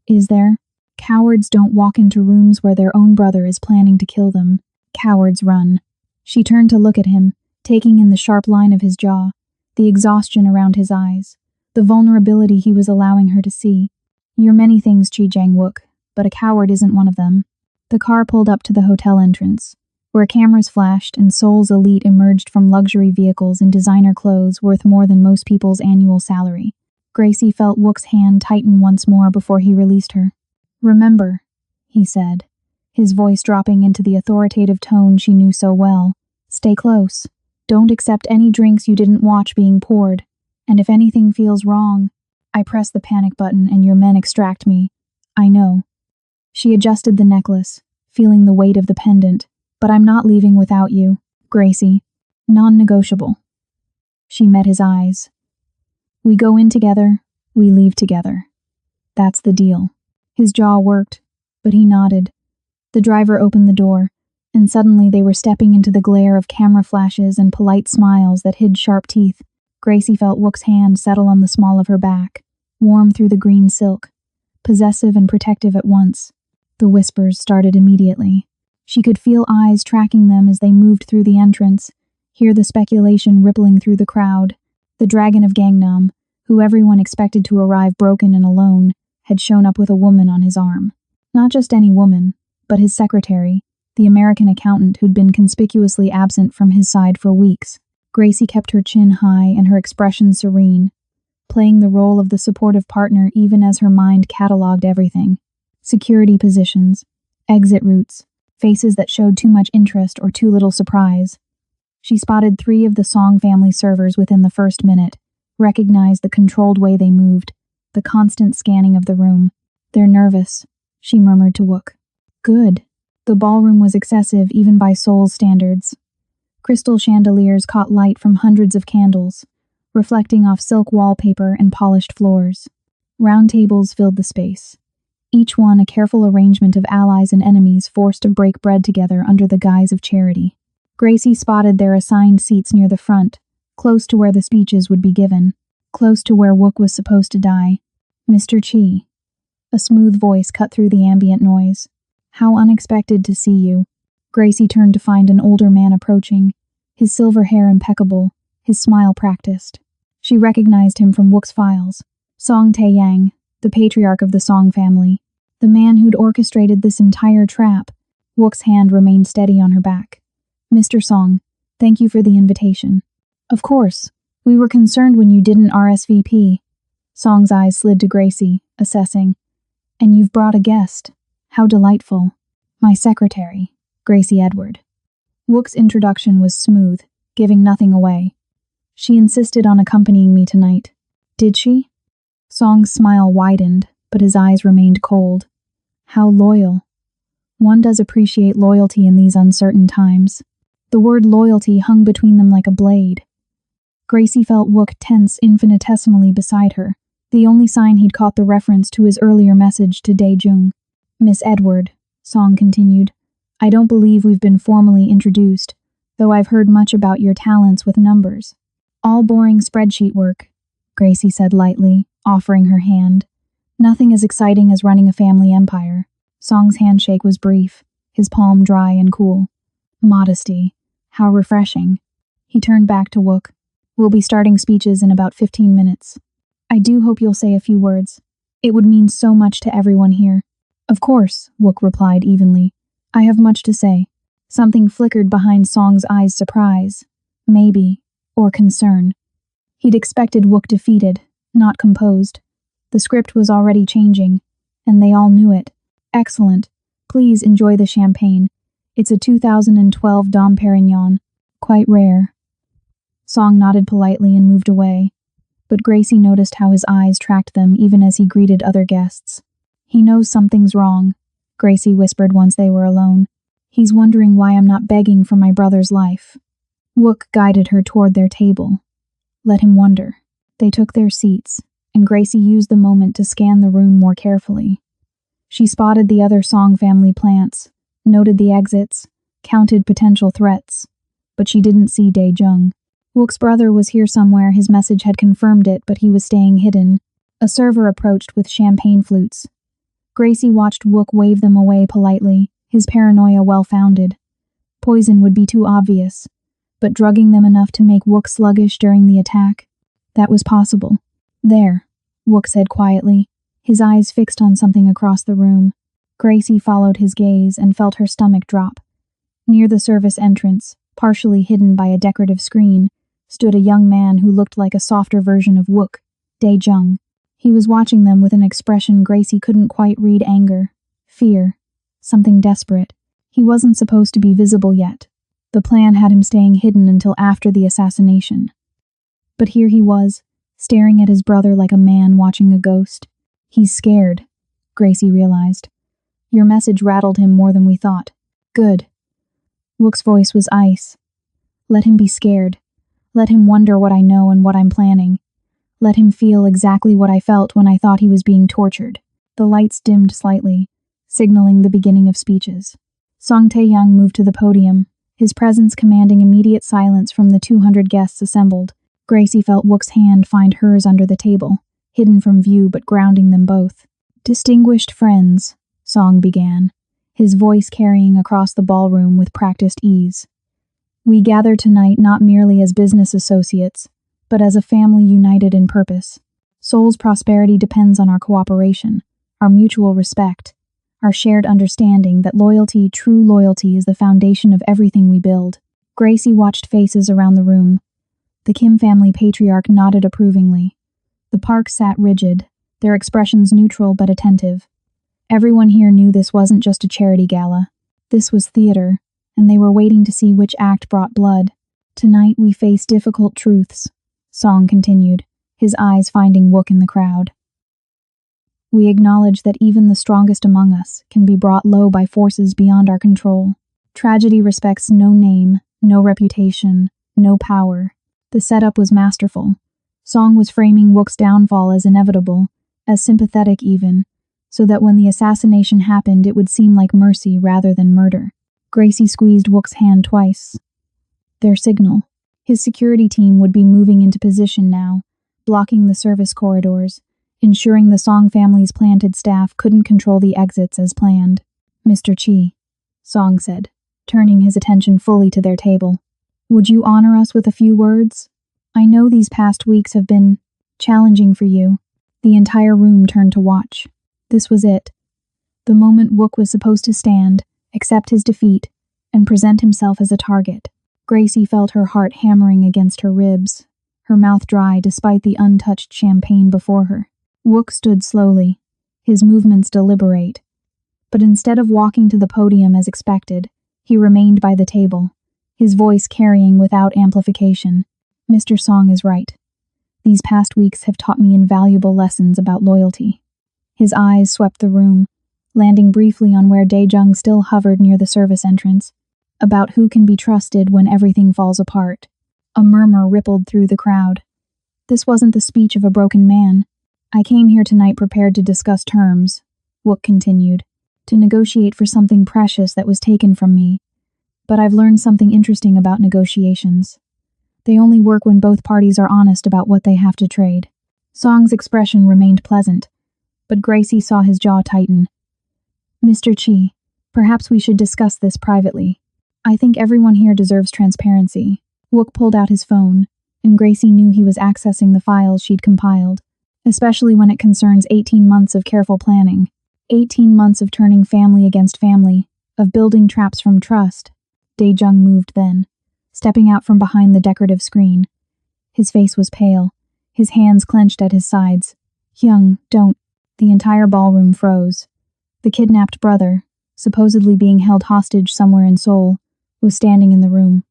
Is there? Cowards don't walk into rooms where their own brother is planning to kill them. Cowards run. She turned to look at him, taking in the sharp line of his jaw, the exhaustion around his eyes, the vulnerability he was allowing her to see. You're many things, Chi Jang-wook, but a coward isn't one of them. The car pulled up to the hotel entrance, where cameras flashed and Seoul's elite emerged from luxury vehicles in designer clothes worth more than most people's annual salary. Gracie felt Wook's hand tighten once more before he released her. Remember, he said, his voice dropping into the authoritative tone she knew so well. Stay close. Don't accept any drinks you didn't watch being poured. And if anything feels wrong, I press the panic button and your men extract me. I know. She adjusted the necklace, feeling the weight of the pendant. But I'm not leaving without you, Gracie. Non-negotiable. She met his eyes. We go in together, we leave together. That's the deal. His jaw worked, but he nodded. The driver opened the door, and suddenly they were stepping into the glare of camera flashes and polite smiles that hid sharp teeth. Gracie felt Wook's hand settle on the small of her back, warm through the green silk, possessive and protective at once. The whispers started immediately. She could feel eyes tracking them as they moved through the entrance, hear the speculation rippling through the crowd. The dragon of Gangnam, who everyone expected to arrive broken and alone, had shown up with a woman on his arm. Not just any woman, but his secretary, the American accountant who'd been conspicuously absent from his side for weeks. Gracie kept her chin high and her expression serene, playing the role of the supportive partner even as her mind catalogued everything. Security positions, exit routes, faces that showed too much interest or too little surprise. She spotted 3 of the Song family servers within the first minute, recognized the controlled way they moved, the constant scanning of the room. They're nervous, she murmured to Wook. Good. The ballroom was excessive even by Seoul's standards. Crystal chandeliers caught light from hundreds of candles, reflecting off silk wallpaper and polished floors. Round tables filled the space, each one a careful arrangement of allies and enemies forced to break bread together under the guise of charity. Gracie spotted their assigned seats near the front, close to where the speeches would be given, close to where Wook was supposed to die. Mr. Chi. A smooth voice cut through the ambient noise. How unexpected to see you. Gracie turned to find an older man approaching, his silver hair impeccable, his smile practiced. She recognized him from Wook's files. Song Tae-yang, the patriarch of the Song family, the man who'd orchestrated this entire trap. Wook's hand remained steady on her back. Mr. Song, thank you for the invitation. Of course, we were concerned when you didn't RSVP. Song's eyes slid to Gracie, assessing. And you've brought a guest. How delightful. My secretary, Gracie Edward. Wook's introduction was smooth, giving nothing away. She insisted on accompanying me tonight. Did she? Song's smile widened, but his eyes remained cold. How loyal. One does appreciate loyalty in these uncertain times. The word loyalty hung between them like a blade. Gracie felt Wook tense infinitesimally beside her, the only sign he'd caught the reference to his earlier message to Dae-jung. Miss Edward, Song continued, I don't believe we've been formally introduced, though I've heard much about your talents with numbers. All boring spreadsheet work, Gracie said lightly, offering her hand. Nothing as exciting as running a family empire. Song's handshake was brief, his palm dry and cool. Modesty. How refreshing. He turned back to Wook. We'll be starting speeches in about 15 minutes. I do hope you'll say a few words. It would mean so much to everyone here. Of course, Wook replied evenly. I have much to say. Something flickered behind Song's eyes' surprise. Maybe. Or concern. He'd expected Wook defeated, not composed. The script was already changing, and they all knew it. Excellent. Please enjoy the champagne. It's a 2012 Dom Perignon. Quite rare. Song nodded politely and moved away, but Gracie noticed how his eyes tracked them even as he greeted other guests. He knows something's wrong, Gracie whispered once they were alone. He's wondering why I'm not begging for my brother's life. Wook guided her toward their table. Let him wonder. They took their seats, and Gracie used the moment to scan the room more carefully. She spotted the other Song family plants, noted the exits, counted potential threats. But she didn't see Dae-jung. Wook's brother was here somewhere, his message had confirmed it, but he was staying hidden. A server approached with champagne flutes. Gracie watched Wook wave them away politely, his paranoia well-founded. Poison would be too obvious, but drugging them enough to make Wook sluggish during the attack? That was possible. There, Wook said quietly, his eyes fixed on something across the room. Gracie followed his gaze and felt her stomach drop. Near the service entrance, partially hidden by a decorative screen, stood a young man who looked like a softer version of Wook, Dae-jung. He was watching them with an expression Gracie couldn't quite read: anger, fear, something desperate. He wasn't supposed to be visible yet. The plan had him staying hidden until after the assassination. But here he was, staring at his brother like a man watching a ghost. He's scared, Gracie realized. Your message rattled him more than we thought. Good. Wook's voice was ice. Let him be scared. Let him wonder what I know and what I'm planning. Let him feel exactly what I felt when I thought he was being tortured. The lights dimmed slightly, signaling the beginning of speeches. Song Tae-young moved to the podium, his presence commanding immediate silence from the 200 guests assembled. Gracie felt Wook's hand find hers under the table, hidden from view but grounding them both. Distinguished friends, Song began, his voice carrying across the ballroom with practiced ease. We gather tonight not merely as business associates, but as a family united in purpose. Seoul's prosperity depends on our cooperation, our mutual respect, our shared understanding that loyalty, true loyalty, is the foundation of everything we build. Gracie watched faces around the room. The Kim family patriarch nodded approvingly. The Park sat rigid, their expressions neutral but attentive. Everyone here knew this wasn't just a charity gala. This was theater, and they were waiting to see which act brought blood. Tonight we face difficult truths, Song continued, his eyes finding Wook in the crowd. We acknowledge that even the strongest among us can be brought low by forces beyond our control. Tragedy respects no name, no reputation, no power. The setup was masterful. Song was framing Wook's downfall as inevitable, as sympathetic even, so that when the assassination happened it would seem like mercy rather than murder. Gracie squeezed Wook's hand twice. Their signal. His security team would be moving into position now, blocking the service corridors, ensuring the Song family's planted staff couldn't control the exits as planned. Mr. Chi, Song said, turning his attention fully to their table. Would you honor us with a few words? I know these past weeks have been challenging for you. The entire room turned to watch. This was it. The moment Wook was supposed to stand, accept his defeat, and present himself as a target. Gracie felt her heart hammering against her ribs, her mouth dry despite the untouched champagne before her. Wook stood slowly, his movements deliberate. But instead of walking to the podium as expected, he remained by the table, his voice carrying without amplification. Mr. Song is right. These past weeks have taught me invaluable lessons about loyalty. His eyes swept the room, landing briefly on where Dae-jung still hovered near the service entrance. About who can be trusted when everything falls apart. A murmur rippled through the crowd. This wasn't the speech of a broken man. I came here tonight prepared to discuss terms, Wook continued, to negotiate for something precious that was taken from me. But I've learned something interesting about negotiations. They only work when both parties are honest about what they have to trade. Song's expression remained pleasant, but Gracie saw his jaw tighten. Mr. Chi, perhaps we should discuss this privately. I think everyone here deserves transparency. Wook pulled out his phone, and Gracie knew he was accessing the files she'd compiled, especially when it concerns 18 months of careful planning, 18 months of turning family against family, of building traps from trust. Dae-jung moved then, stepping out from behind the decorative screen. His face was pale, his hands clenched at his sides. Hyung, don't. The entire ballroom froze. The kidnapped brother, supposedly being held hostage somewhere in Seoul, was standing in the room.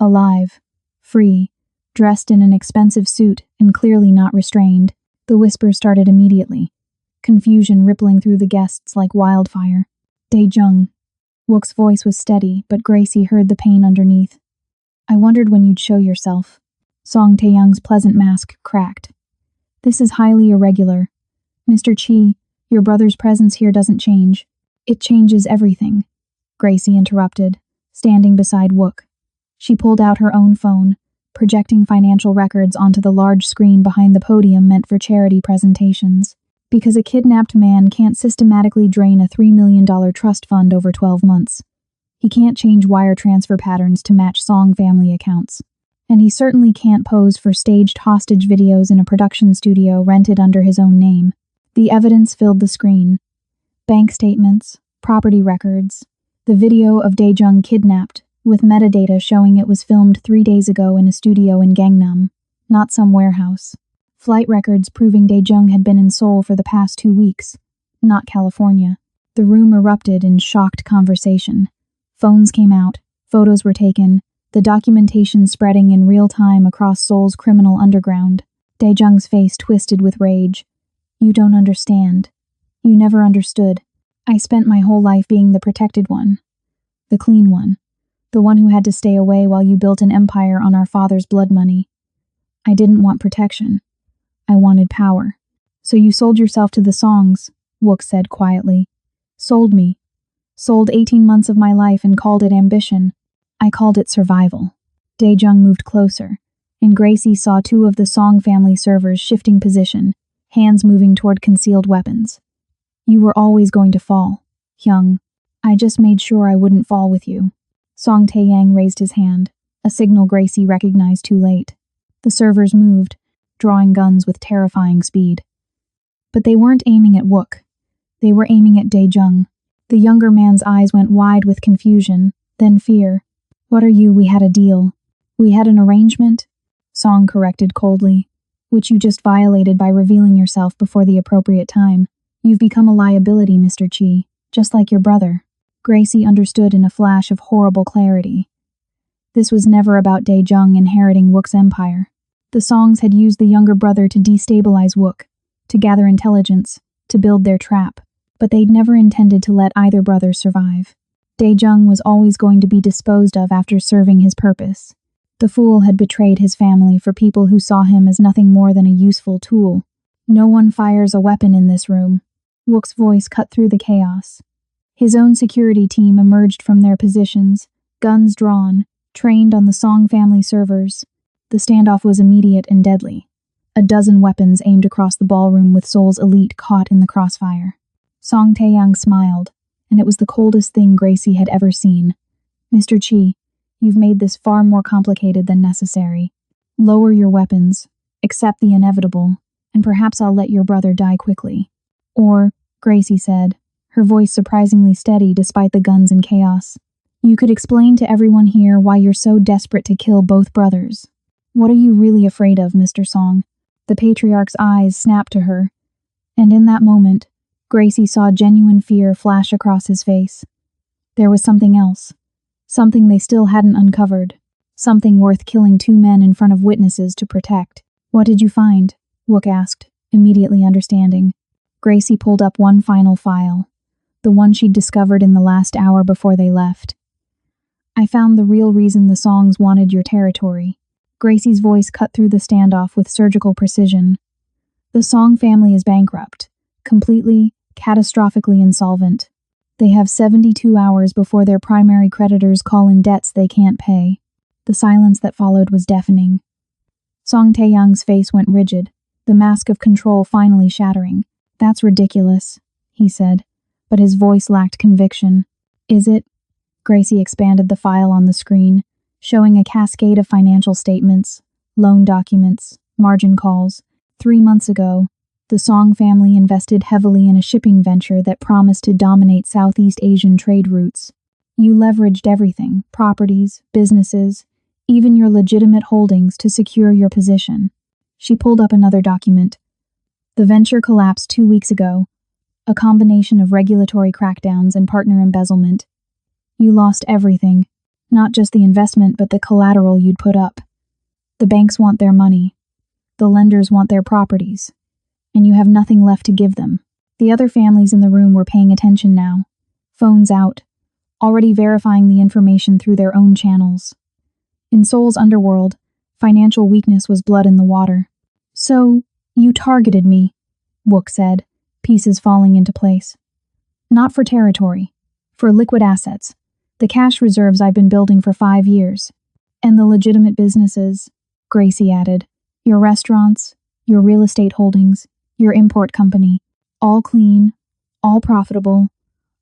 Alive, free, dressed in an expensive suit and clearly not restrained. The whispers started immediately, confusion rippling through the guests like wildfire. Dae-jung. Wook's voice was steady, but Gracie heard the pain underneath. I wondered when you'd show yourself. Song Tae-young's pleasant mask cracked. This is highly irregular. Mr. Chi, your brother's presence here doesn't change. It changes everything, Gracie interrupted, standing beside Wook. She pulled out her own phone, projecting financial records onto the large screen behind the podium meant for charity presentations. Because a kidnapped man can't systematically drain a $3 million trust fund over 12 months. He can't change wire transfer patterns to match Song family accounts. And he certainly can't pose for staged hostage videos in a production studio rented under his own name. The evidence filled the screen. Bank statements, property records, the video of Daejung kidnapped, with metadata showing it was filmed 3 days ago in a studio in Gangnam, not some warehouse. Flight records proving Daejung had been in Seoul for the past 2 weeks, not California. The room erupted in shocked conversation. Phones came out, photos were taken, the documentation spreading in real time across Seoul's criminal underground. Daejung's face twisted with rage. You don't understand. You never understood. I spent my whole life being the protected one. The clean one. The one who had to stay away while you built an empire on our father's blood money. I didn't want protection. I wanted power. So you sold yourself to the Songs, Wook said quietly. Sold me. Sold 18 months of my life and called it ambition. I called it survival. Daejung moved closer, and Gracie saw 2 of the Song family servers shifting position, hands moving toward concealed weapons. You were always going to fall, Hyung. I just made sure I wouldn't fall with you. Song Taeyang raised his hand, a signal Gracie recognized too late. The servers moved, drawing guns with terrifying speed. But they weren't aiming at Wook. They were aiming at Daejung. The younger man's eyes went wide with confusion, then fear. What are you? We had a deal. We had an arrangement? Song corrected coldly. Which you just violated by revealing yourself before the appropriate time. You've become a liability, Mr. Chi, just like your brother. Gracie understood in a flash of horrible clarity. This was never about Daejung inheriting Wook's empire. The Songs had used the younger brother to destabilize Wook, to gather intelligence, to build their trap. But they'd never intended to let either brother survive. Daejung was always going to be disposed of after serving his purpose. The fool had betrayed his family for people who saw him as nothing more than a useful tool. No one fires a weapon in this room. Wook's voice cut through the chaos. His own security team emerged from their positions, guns drawn, trained on the Song family servers. The standoff was immediate and deadly. A dozen weapons aimed across the ballroom with Seoul's elite caught in the crossfire. Song Taeyang smiled, and it was the coldest thing Gracie had ever seen. Mr. Chi, you've made this far more complicated than necessary. Lower your weapons, accept the inevitable, and perhaps I'll let your brother die quickly. Or, Gracie said, her voice surprisingly steady despite the guns and chaos, you could explain to everyone here why you're so desperate to kill both brothers. What are you really afraid of, Mr. Song? The patriarch's eyes snapped to her, and in that moment, Gracie saw genuine fear flash across his face. There was something else. Something they still hadn't uncovered. Something worth killing 2 men in front of witnesses to protect. What did you find? Wook asked, immediately understanding. Gracie pulled up one final file. The one she'd discovered in the last hour before they left. I found the real reason the Songs wanted your territory. Gracie's voice cut through the standoff with surgical precision. The Song family is bankrupt. Completely, catastrophically insolvent. They have 72 hours before their primary creditors call in debts they can't pay. The silence that followed was deafening. Song Taeyang's face went rigid, the mask of control finally shattering. That's ridiculous, he said, but his voice lacked conviction. Is it? Gracie expanded the file on the screen, showing a cascade of financial statements, loan documents, margin calls. 3 months ago, the Song family invested heavily in a shipping venture that promised to dominate Southeast Asian trade routes. You leveraged everything, properties, businesses, even your legitimate holdings to secure your position. She pulled up another document. The venture collapsed 2 weeks ago, a combination of regulatory crackdowns and partner embezzlement. You lost everything, not just the investment but the collateral you'd put up. The banks want their money. The lenders want their properties. And you have nothing left to give them. The other families in the room were paying attention now. Phones out, already verifying the information through their own channels. In Seoul's underworld, financial weakness was blood in the water. So, you targeted me, Wook said, pieces falling into place. Not for territory, for liquid assets. The cash reserves I've been building for 5 years. And the legitimate businesses, Gracie added. Your restaurants, your real estate holdings, your import company. All clean, all profitable,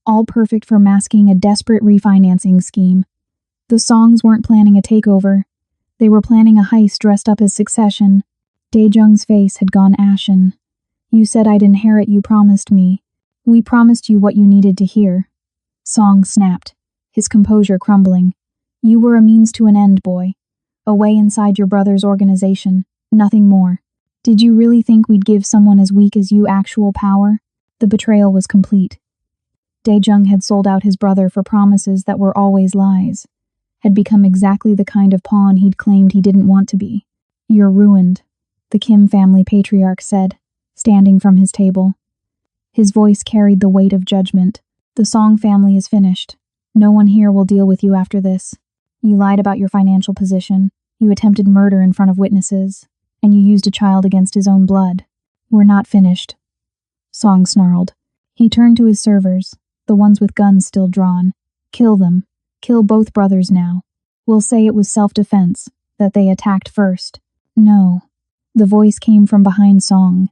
all perfect for masking a desperate refinancing scheme. The Songs weren't planning a takeover. They were planning a heist dressed up as Succession. Dae-jung's face had gone ashen. You said I'd inherit, you promised me. We promised you what you needed to hear. Song snapped, his composure crumbling. You were a means to an end, boy. A way inside your brother's organization, nothing more. Did you really think we'd give someone as weak as you actual power? The betrayal was complete. Dae-jung had sold out his brother for promises that were always lies, had become exactly the kind of pawn he'd claimed he didn't want to be. You're ruined, the Kim family patriarch said, standing from his table. His voice carried the weight of judgment. The Song family is finished. No one here will deal with you after this. You lied about your financial position. You attempted murder in front of witnesses. And you used a child against his own blood. We're not finished. Song snarled. He turned to his servers, the ones with guns still drawn. Kill them. Kill both brothers now. We'll say it was self-defense, that they attacked first. No. The voice came from behind Song,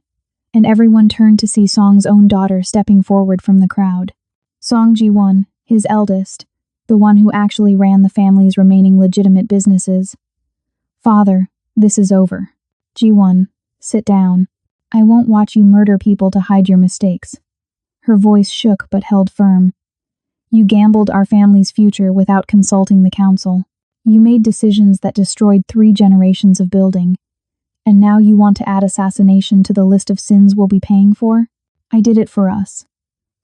and everyone turned to see Song's own daughter stepping forward from the crowd. Song Ji-won, his eldest, the one who actually ran the family's remaining legitimate businesses. Father, this is over. Ji-won, sit down. I won't watch you murder people to hide your mistakes. Her voice shook but held firm. You gambled our family's future without consulting the council. You made decisions that destroyed 3 generations of building. And now you want to add assassination to the list of sins we'll be paying for? I did it for us.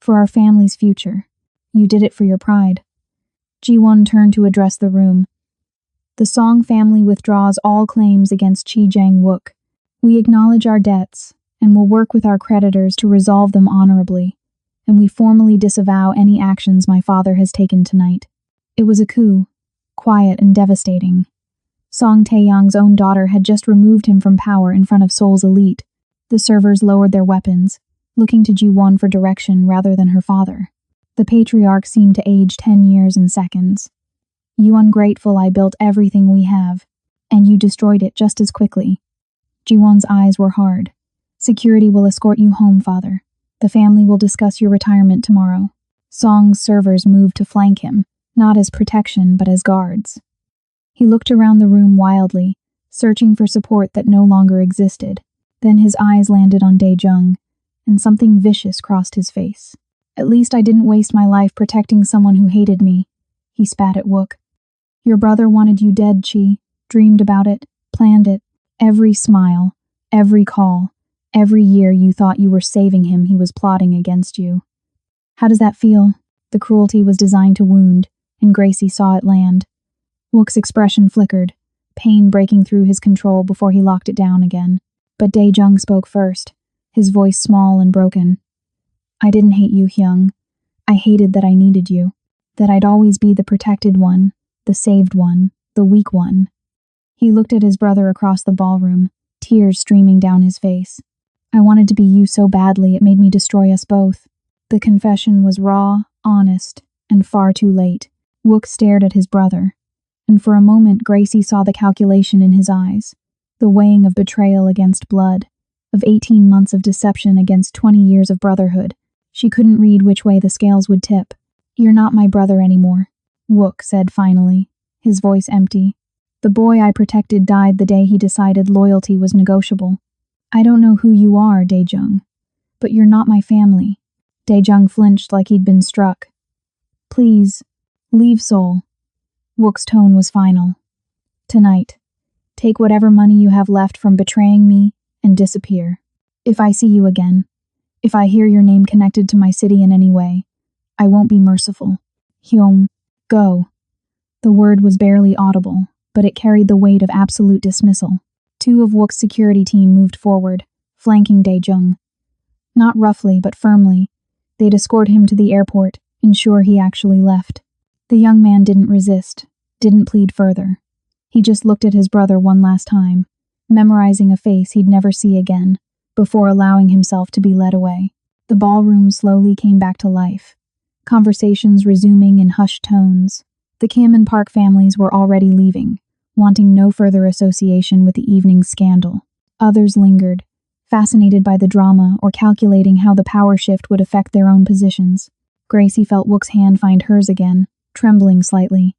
For our family's future. You did it for your pride. Ji-won turned to address the room. The Song family withdraws all claims against Chi Jang-wook. We acknowledge our debts, and will work with our creditors to resolve them honorably. And we formally disavow any actions my father has taken tonight. It was a coup, quiet and devastating. Song Tae-young's own daughter had just removed him from power in front of Seoul's elite. The servers lowered their weapons, looking to Ji-won for direction rather than her father. The patriarch seemed to age 10 years in seconds. You ungrateful, I built everything we have, and you destroyed it just as quickly. Ji-won's eyes were hard. Security will escort you home, father. The family will discuss your retirement tomorrow. Song's servers moved to flank him, not as protection but as guards. He looked around the room wildly, searching for support that no longer existed. Then his eyes landed on Dae-jung, and something vicious crossed his face. At least I didn't waste my life protecting someone who hated me. He spat at Wook. Your brother wanted you dead, Chi. Dreamed about it, planned it. Every smile, every call, every year you thought you were saving him, he was plotting against you. How does that feel? The cruelty was designed to wound, and Gracie saw it land. Wook's expression flickered, pain breaking through his control before he locked it down again. But Dae-jung spoke first, his voice small and broken. I didn't hate you, Hyung. I hated that I needed you, that I'd always be the protected one, the saved one, the weak one. He looked at his brother across the ballroom, tears streaming down his face. I wanted to be you so badly it made me destroy us both. The confession was raw, honest, and far too late. Wook stared at his brother, and for a moment Gracie saw the calculation in his eyes, the weighing of betrayal against blood, of 18 months of deception against 20 years of brotherhood. She couldn't read which way the scales would tip. You're not my brother anymore, Wook said finally, his voice empty. The boy I protected died the day he decided loyalty was negotiable. I don't know who you are, Dae-jung, but you're not my family. Dae-jung flinched like he'd been struck. Please, leave Seoul. Wook's tone was final. Tonight, take whatever money you have left from betraying me and disappear. If I see you again, if I hear your name connected to my city in any way, I won't be merciful. Hyung, go. The word was barely audible, but it carried the weight of absolute dismissal. 2 of Wook's security team moved forward, flanking Dae-jung. Not roughly, but firmly, they'd escort him to the airport, ensure he actually left. The young man didn't resist, didn't plead further. He just looked at his brother one last time, memorizing a face he'd never see again, before allowing himself to be led away. The ballroom slowly came back to life, conversations resuming in hushed tones, The Kim and Park families were already leaving, wanting no further association with the evening's scandal. Others lingered, fascinated by the drama or calculating how the power shift would affect their own positions. Gracie felt Wook's hand find hers again, trembling slightly.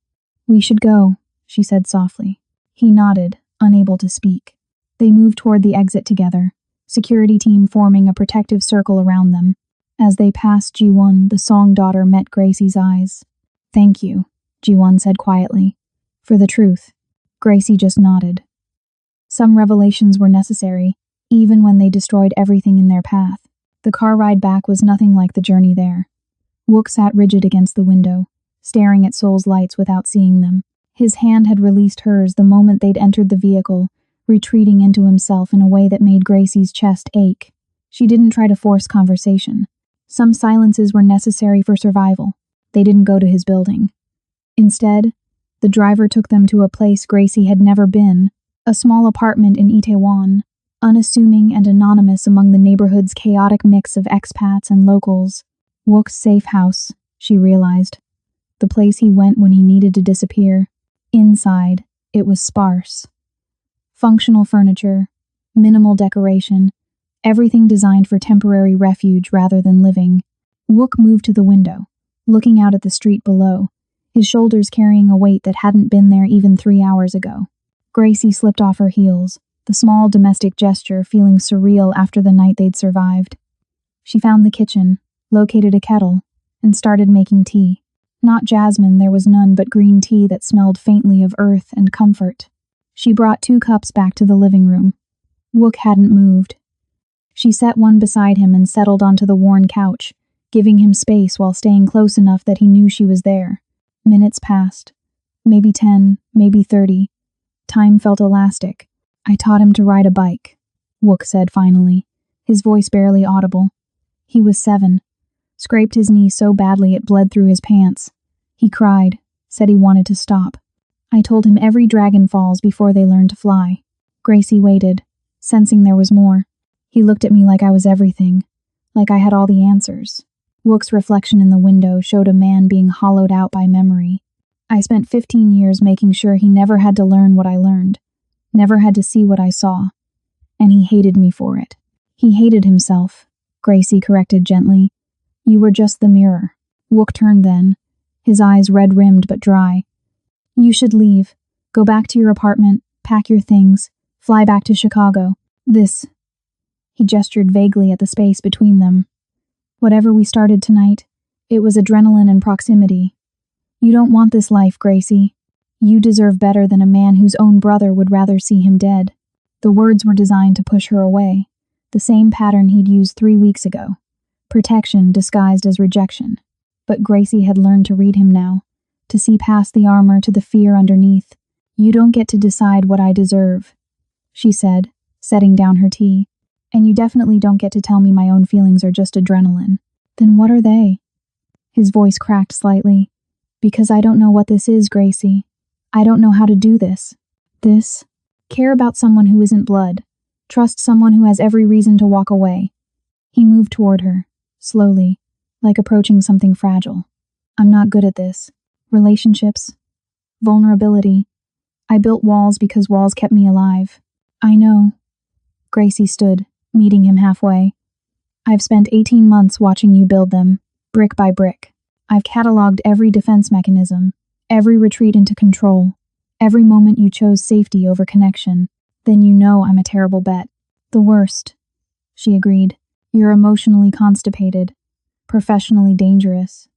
"We should go," she said softly. He nodded, unable to speak. They moved toward the exit together, security team forming a protective circle around them. As they passed Ji-won, the Song daughter met Gracie's eyes. "Thank you," Ji-won said quietly. "For the truth." Gracie just nodded. Some revelations were necessary, even when they destroyed everything in their path. The car ride back was nothing like the journey there. Wook sat rigid against the window, staring at Seoul's lights without seeing them. His hand had released hers the moment they'd entered the vehicle, retreating into himself in a way that made Gracie's chest ache. She didn't try to force conversation. Some silences were necessary for survival. They didn't go to his building. Instead, the driver took them to a place Gracie had never been, a small apartment in Itaewon, unassuming and anonymous among the neighborhood's chaotic mix of expats and locals. Wook's safe house, she realized. The place he went when he needed to disappear. Inside, it was sparse. Functional furniture, minimal decoration, everything designed for temporary refuge rather than living. Wook moved to the window, looking out at the street below, his shoulders carrying a weight that hadn't been there even 3 hours ago. Gracie slipped off her heels, the small domestic gesture feeling surreal after the night they'd survived. She found the kitchen, located a kettle, and started making tea. Not jasmine, there was none but green tea that smelled faintly of earth and comfort. She brought 2 cups back to the living room. Wook hadn't moved. She set one beside him and settled onto the worn couch, giving him space while staying close enough that he knew she was there. Minutes passed. Maybe 10, maybe 30. Time felt elastic. "I taught him to ride a bike," Wook said finally, his voice barely audible. He was 7. Scraped his knee so badly it bled through his pants. He cried, said he wanted to stop. "I told him every dragon falls before they learn to fly." Gracie waited, sensing there was more. He looked at me like I was everything, like I had all the answers. Wook's reflection in the window showed a man being hollowed out by memory. I spent 15 years making sure he never had to learn what I learned, never had to see what I saw, and he hated me for it. He hated himself, Gracie corrected gently. "You were just the mirror." Wook turned then, his eyes red-rimmed but dry. "You should leave. Go back to your apartment, pack your things, fly back to Chicago. This..." He gestured vaguely at the space between them. "Whatever we started tonight, it was adrenaline and proximity. You don't want this life, Gracie. You deserve better than a man whose own brother would rather see him dead." The words were designed to push her away, the same pattern he'd used 3 weeks ago. Protection disguised as rejection. But Gracie had learned to read him now, to see past the armor to the fear underneath. "You don't get to decide what I deserve," she said, setting down her tea. "And you definitely don't get to tell me my own feelings are just adrenaline. Then what are they?" His voice cracked slightly. "Because I don't know what this is, Gracie. I don't know how to do this. This. Care about someone who isn't blood. Trust someone who has every reason to walk away." He moved toward her, slowly, like approaching something fragile. "I'm not good at this. Relationships. Vulnerability. I built walls because walls kept me alive." "I know." Gracie stood, meeting him halfway. "I've spent 18 months watching you build them, brick by brick. I've cataloged every defense mechanism, every retreat into control, every moment you chose safety over connection. Then you know I'm a terrible bet." "The worst," she agreed. "You're emotionally constipated, professionally dangerous,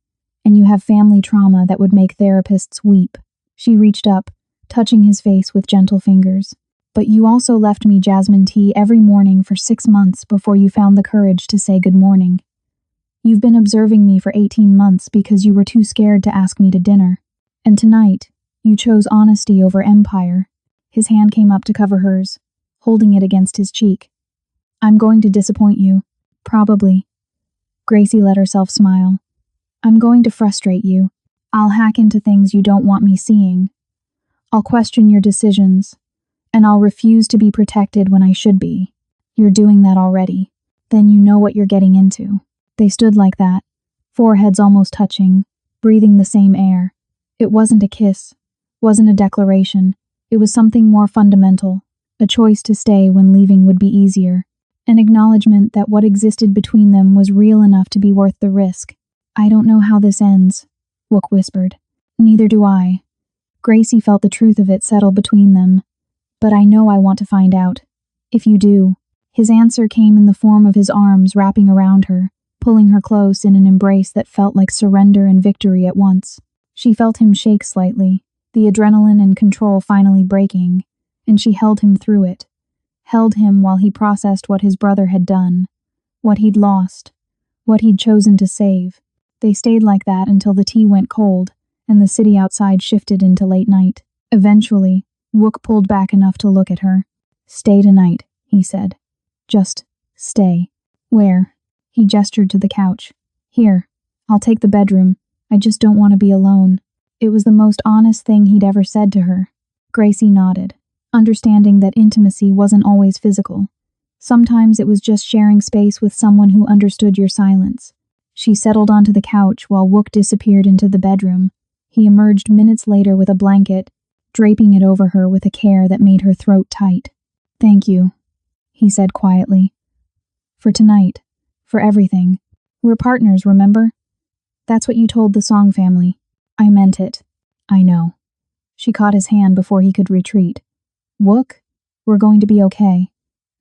and you have family trauma that would make therapists weep." She reached up, touching his face with gentle fingers. "But you also left me jasmine tea every morning for 6 months before you found the courage to say good morning. You've been observing me for 18 months because you were too scared to ask me to dinner. And tonight, you chose honesty over empire." His hand came up to cover hers, holding it against his cheek. "I'm going to disappoint you. Probably." Gracie let herself smile. "I'm going to frustrate you. I'll hack into things you don't want me seeing. I'll question your decisions. And I'll refuse to be protected when I should be. You're doing that already. Then you know what you're getting into." They stood like that, foreheads almost touching, breathing the same air. It wasn't a kiss, wasn't a declaration. It was something more fundamental, a choice to stay when leaving would be easier, an acknowledgement that what existed between them was real enough to be worth the risk. I don't know how this ends, Wook whispered. Neither do I. Gracie felt the truth of it settle between them. But I know I want to find out. If you do. His answer came in the form of his arms wrapping around her, pulling her close in an embrace that felt like surrender and victory at once. She felt him shake slightly, the adrenaline and control finally breaking, and she held him through it. Held him while he processed what his brother had done, what he'd lost, what he'd chosen to save. They stayed like that until the tea went cold, and the city outside shifted into late night. Eventually, Wook pulled back enough to look at her. Stay tonight, he said. Just stay. Where? He gestured to the couch. Here, I'll take the bedroom. I just don't want to be alone. It was the most honest thing he'd ever said to her. Gracie nodded, understanding that intimacy wasn't always physical. Sometimes it was just sharing space with someone who understood your silence. She settled onto the couch while Wook disappeared into the bedroom. He emerged minutes later with a blanket, draping it over her with a care that made her throat tight. Thank you, he said quietly. For tonight. For everything. We're partners, remember? That's what you told the Song family. I meant it. I know. She caught his hand before he could retreat. Wook, we're going to be okay.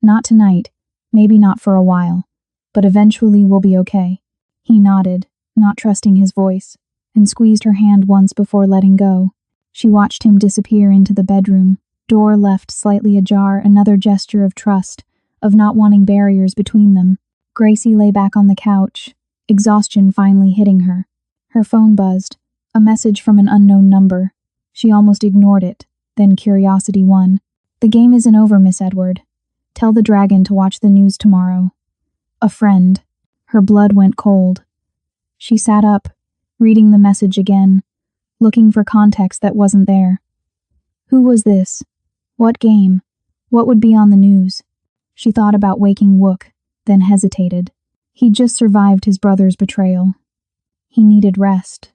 Not tonight, maybe not for a while, but eventually we'll be okay. He nodded, not trusting his voice, and squeezed her hand once before letting go. She watched him disappear into the bedroom, door left slightly ajar, another gesture of trust, of not wanting barriers between them. Gracie lay back on the couch, exhaustion finally hitting her. Her phone buzzed, a message from an unknown number. She almost ignored it, then curiosity won. The game isn't over, Miss Edward. Tell the dragon to watch the news tomorrow. A friend. Her blood went cold. She sat up, reading the message again, looking for context that wasn't there. Who was this? What game? What would be on the news? She thought about waking Wook, then hesitated. He'd just survived his brother's betrayal. He needed rest.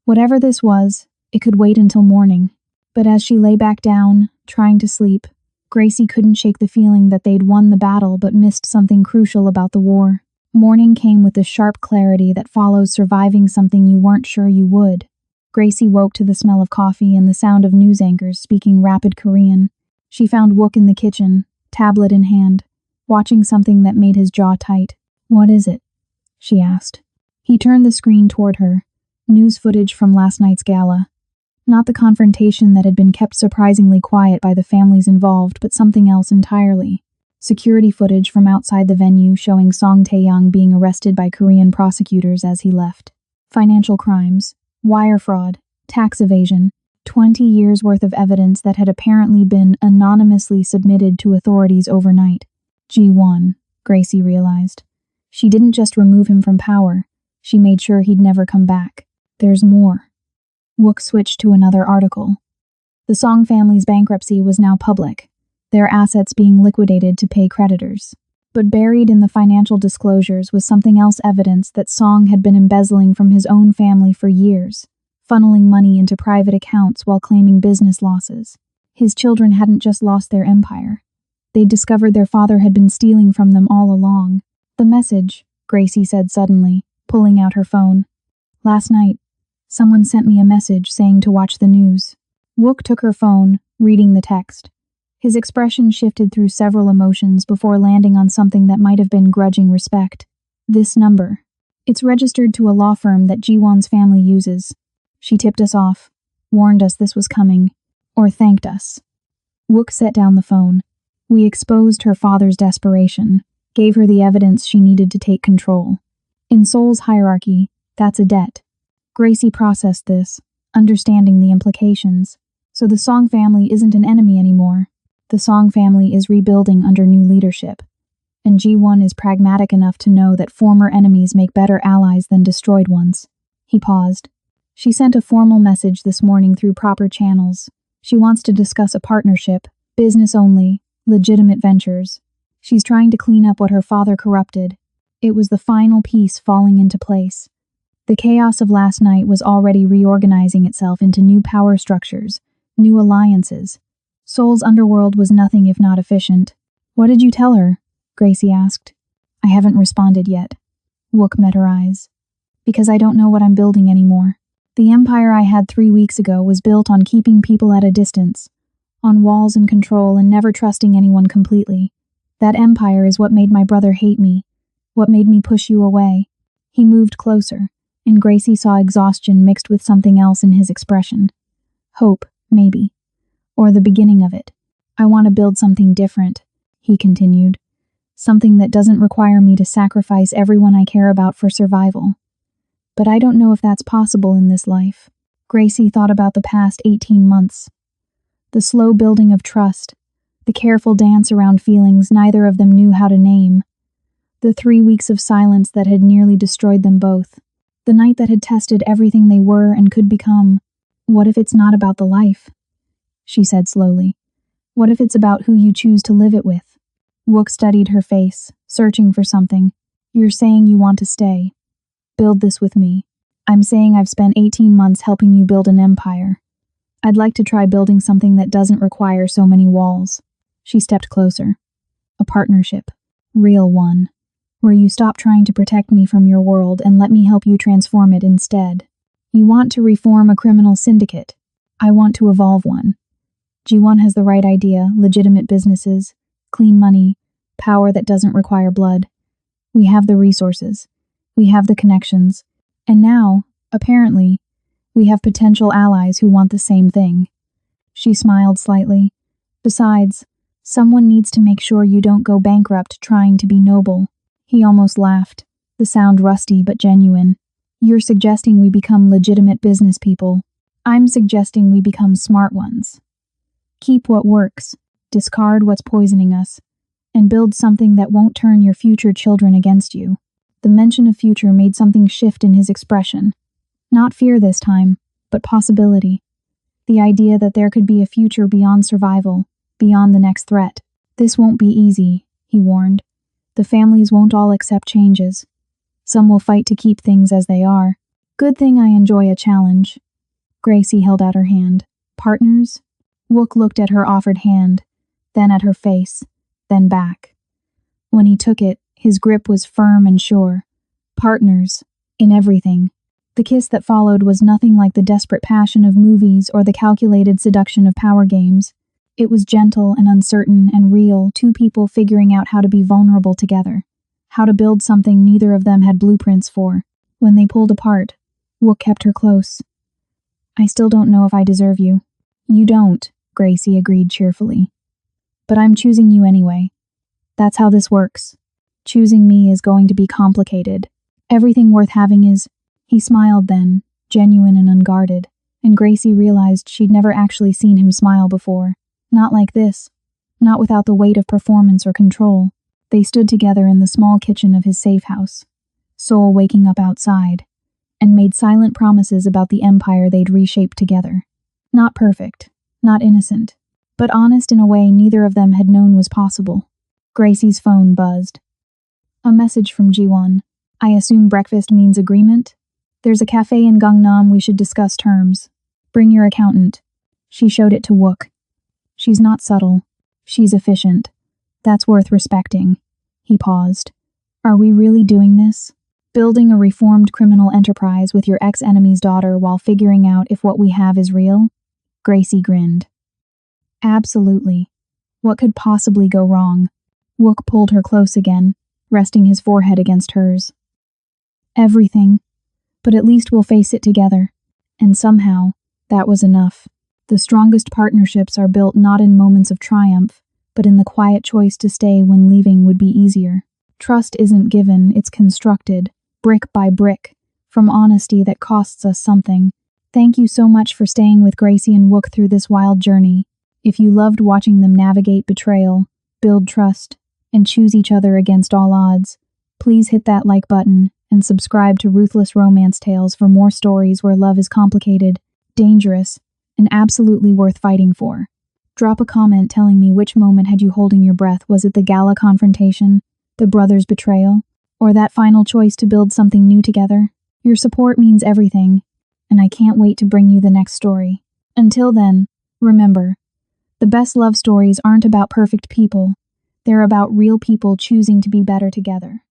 Whatever this was, it could wait until morning. But as she lay back down, trying to sleep, Gracie couldn't shake the feeling that they'd won the battle but missed something crucial about the war. Morning came with the sharp clarity that follows surviving something you weren't sure you would. Gracie woke to the smell of coffee and the sound of news anchors speaking rapid Korean. She found Wook in the kitchen, tablet in hand, watching something that made his jaw tight. What is it? She asked. He turned the screen toward her. News footage from last night's gala. Not the confrontation that had been kept surprisingly quiet by the families involved, but something else entirely. Security footage from outside the venue showing Song Tae-young being arrested by Korean prosecutors as he left. Financial crimes, wire fraud, tax evasion, 20 years' worth of evidence that had apparently been anonymously submitted to authorities overnight. G1, Gracie realized. She didn't just remove him from power, she made sure he'd never come back. There's more. Wook switched to another article. The Song family's bankruptcy was now public, their assets being liquidated to pay creditors. But buried in the financial disclosures was something else, evidence that Song had been embezzling from his own family for years, funneling money into private accounts while claiming business losses. His children hadn't just lost their empire. They'd discovered their father had been stealing from them all along. The message, Gracie said suddenly, pulling out her phone. Last night, someone sent me a message saying to watch the news. Wook took her phone, reading the text. His expression shifted through several emotions before landing on something that might have been grudging respect. This number. It's registered to a law firm that Jiwon's family uses. She tipped us off, warned us this was coming, or thanked us. Wook set down the phone. We exposed her father's desperation, gave her the evidence she needed to take control. In Seoul's hierarchy, that's a debt. Gracie processed this, understanding the implications. So the Song family isn't an enemy anymore. The Song family is rebuilding under new leadership. And Ji-won is pragmatic enough to know that former enemies make better allies than destroyed ones. He paused. She sent a formal message this morning through proper channels. She wants to discuss a partnership, business only, legitimate ventures. She's trying to clean up what her father corrupted. It was the final piece falling into place. The chaos of last night was already reorganizing itself into new power structures, new alliances. Soul's underworld was nothing if not efficient. "What did you tell her?" Gracie asked. "I haven't responded yet." Wook met her eyes. "Because I don't know what I'm building anymore. The empire I had 3 weeks ago was built on keeping people at a distance, on walls and control and never trusting anyone completely. That empire is what made my brother hate me, what made me push you away." He moved closer, and Gracie saw exhaustion mixed with something else in his expression. Hope, maybe. Or the beginning of it. "I want to build something different," he continued. "Something that doesn't require me to sacrifice everyone I care about for survival. But I don't know if that's possible in this life." Gracie thought about the past 18 months. The slow building of trust, the careful dance around feelings neither of them knew how to name, the 3 weeks of silence that had nearly destroyed them both, the night that had tested everything they were and could become. "What if it's not about the life?" she said slowly. "What if it's about who you choose to live it with?" Wook studied her face, searching for something. "You're saying you want to stay. Build this with me. I'm saying I've spent 18 months helping you build an empire. I'd like to try building something that doesn't require so many walls." She stepped closer. "A partnership. Real one. Where you stop trying to protect me from your world and let me help you transform it instead. You want to reform a criminal syndicate. I want to evolve one. G1 has the right idea, legitimate businesses, clean money, power that doesn't require blood. We have the resources. We have the connections. And now, apparently, we have potential allies who want the same thing." She smiled slightly. "Besides, someone needs to make sure you don't go bankrupt trying to be noble." He almost laughed, the sound rusty but genuine. "You're suggesting we become legitimate business people. I'm suggesting we become smart ones. Keep what works, discard what's poisoning us, and build something that won't turn your future children against you." The mention of future made something shift in his expression. Not fear this time, but possibility. The idea that there could be a future beyond survival, beyond the next threat. "This won't be easy," he warned. "The families won't all accept changes. Some will fight to keep things as they are. Good thing I enjoy a challenge." Gracie held out her hand. "Partners?" Wook looked at her offered hand, then at her face, then back. When he took it, his grip was firm and sure. Partners. In everything. The kiss that followed was nothing like the desperate passion of movies or the calculated seduction of power games. It was gentle and uncertain and real, two people figuring out how to be vulnerable together, how to build something neither of them had blueprints for. When they pulled apart, Wook kept her close. "I still don't know if I deserve you." "You don't," Gracie agreed cheerfully. "But I'm choosing you anyway. That's how this works. Choosing me is going to be complicated. Everything worth having is..." He smiled then, genuine and unguarded, and Gracie realized she'd never actually seen him smile before. Not like this. Not without the weight of performance or control. They stood together in the small kitchen of his safe house, Soul waking up outside, and made silent promises about the empire they'd reshaped together. Not perfect, not innocent, but honest in a way neither of them had known was possible. Gracie's phone buzzed. A message from Ji-won. "I assume breakfast means agreement? There's a cafe in Gangnam, we should discuss terms. Bring your accountant." She showed it to Wook. "She's not subtle. She's efficient. That's worth respecting." He paused. "Are we really doing this? Building a reformed criminal enterprise with your ex-enemy's daughter while figuring out if what we have is real?" Gracie grinned. "Absolutely. What could possibly go wrong?" Wook pulled her close again, resting his forehead against hers. "Everything. But at least we'll face it together." And somehow, that was enough. The strongest partnerships are built not in moments of triumph, but in the quiet choice to stay when leaving would be easier. Trust isn't given, it's constructed, brick by brick, from honesty that costs us something. Thank you so much for staying with Gracie and Wook through this wild journey. If you loved watching them navigate betrayal, build trust, and choose each other against all odds, please hit that like button and subscribe to Ruthless Romance Tales for more stories where love is complicated, dangerous, and absolutely worth fighting for. Drop a comment telling me which moment had you holding your breath. Was it the gala confrontation, the brothers' betrayal, or that final choice to build something new together? Your support means everything, and I can't wait to bring you the next story. Until then, remember, the best love stories aren't about perfect people. They're about real people choosing to be better together.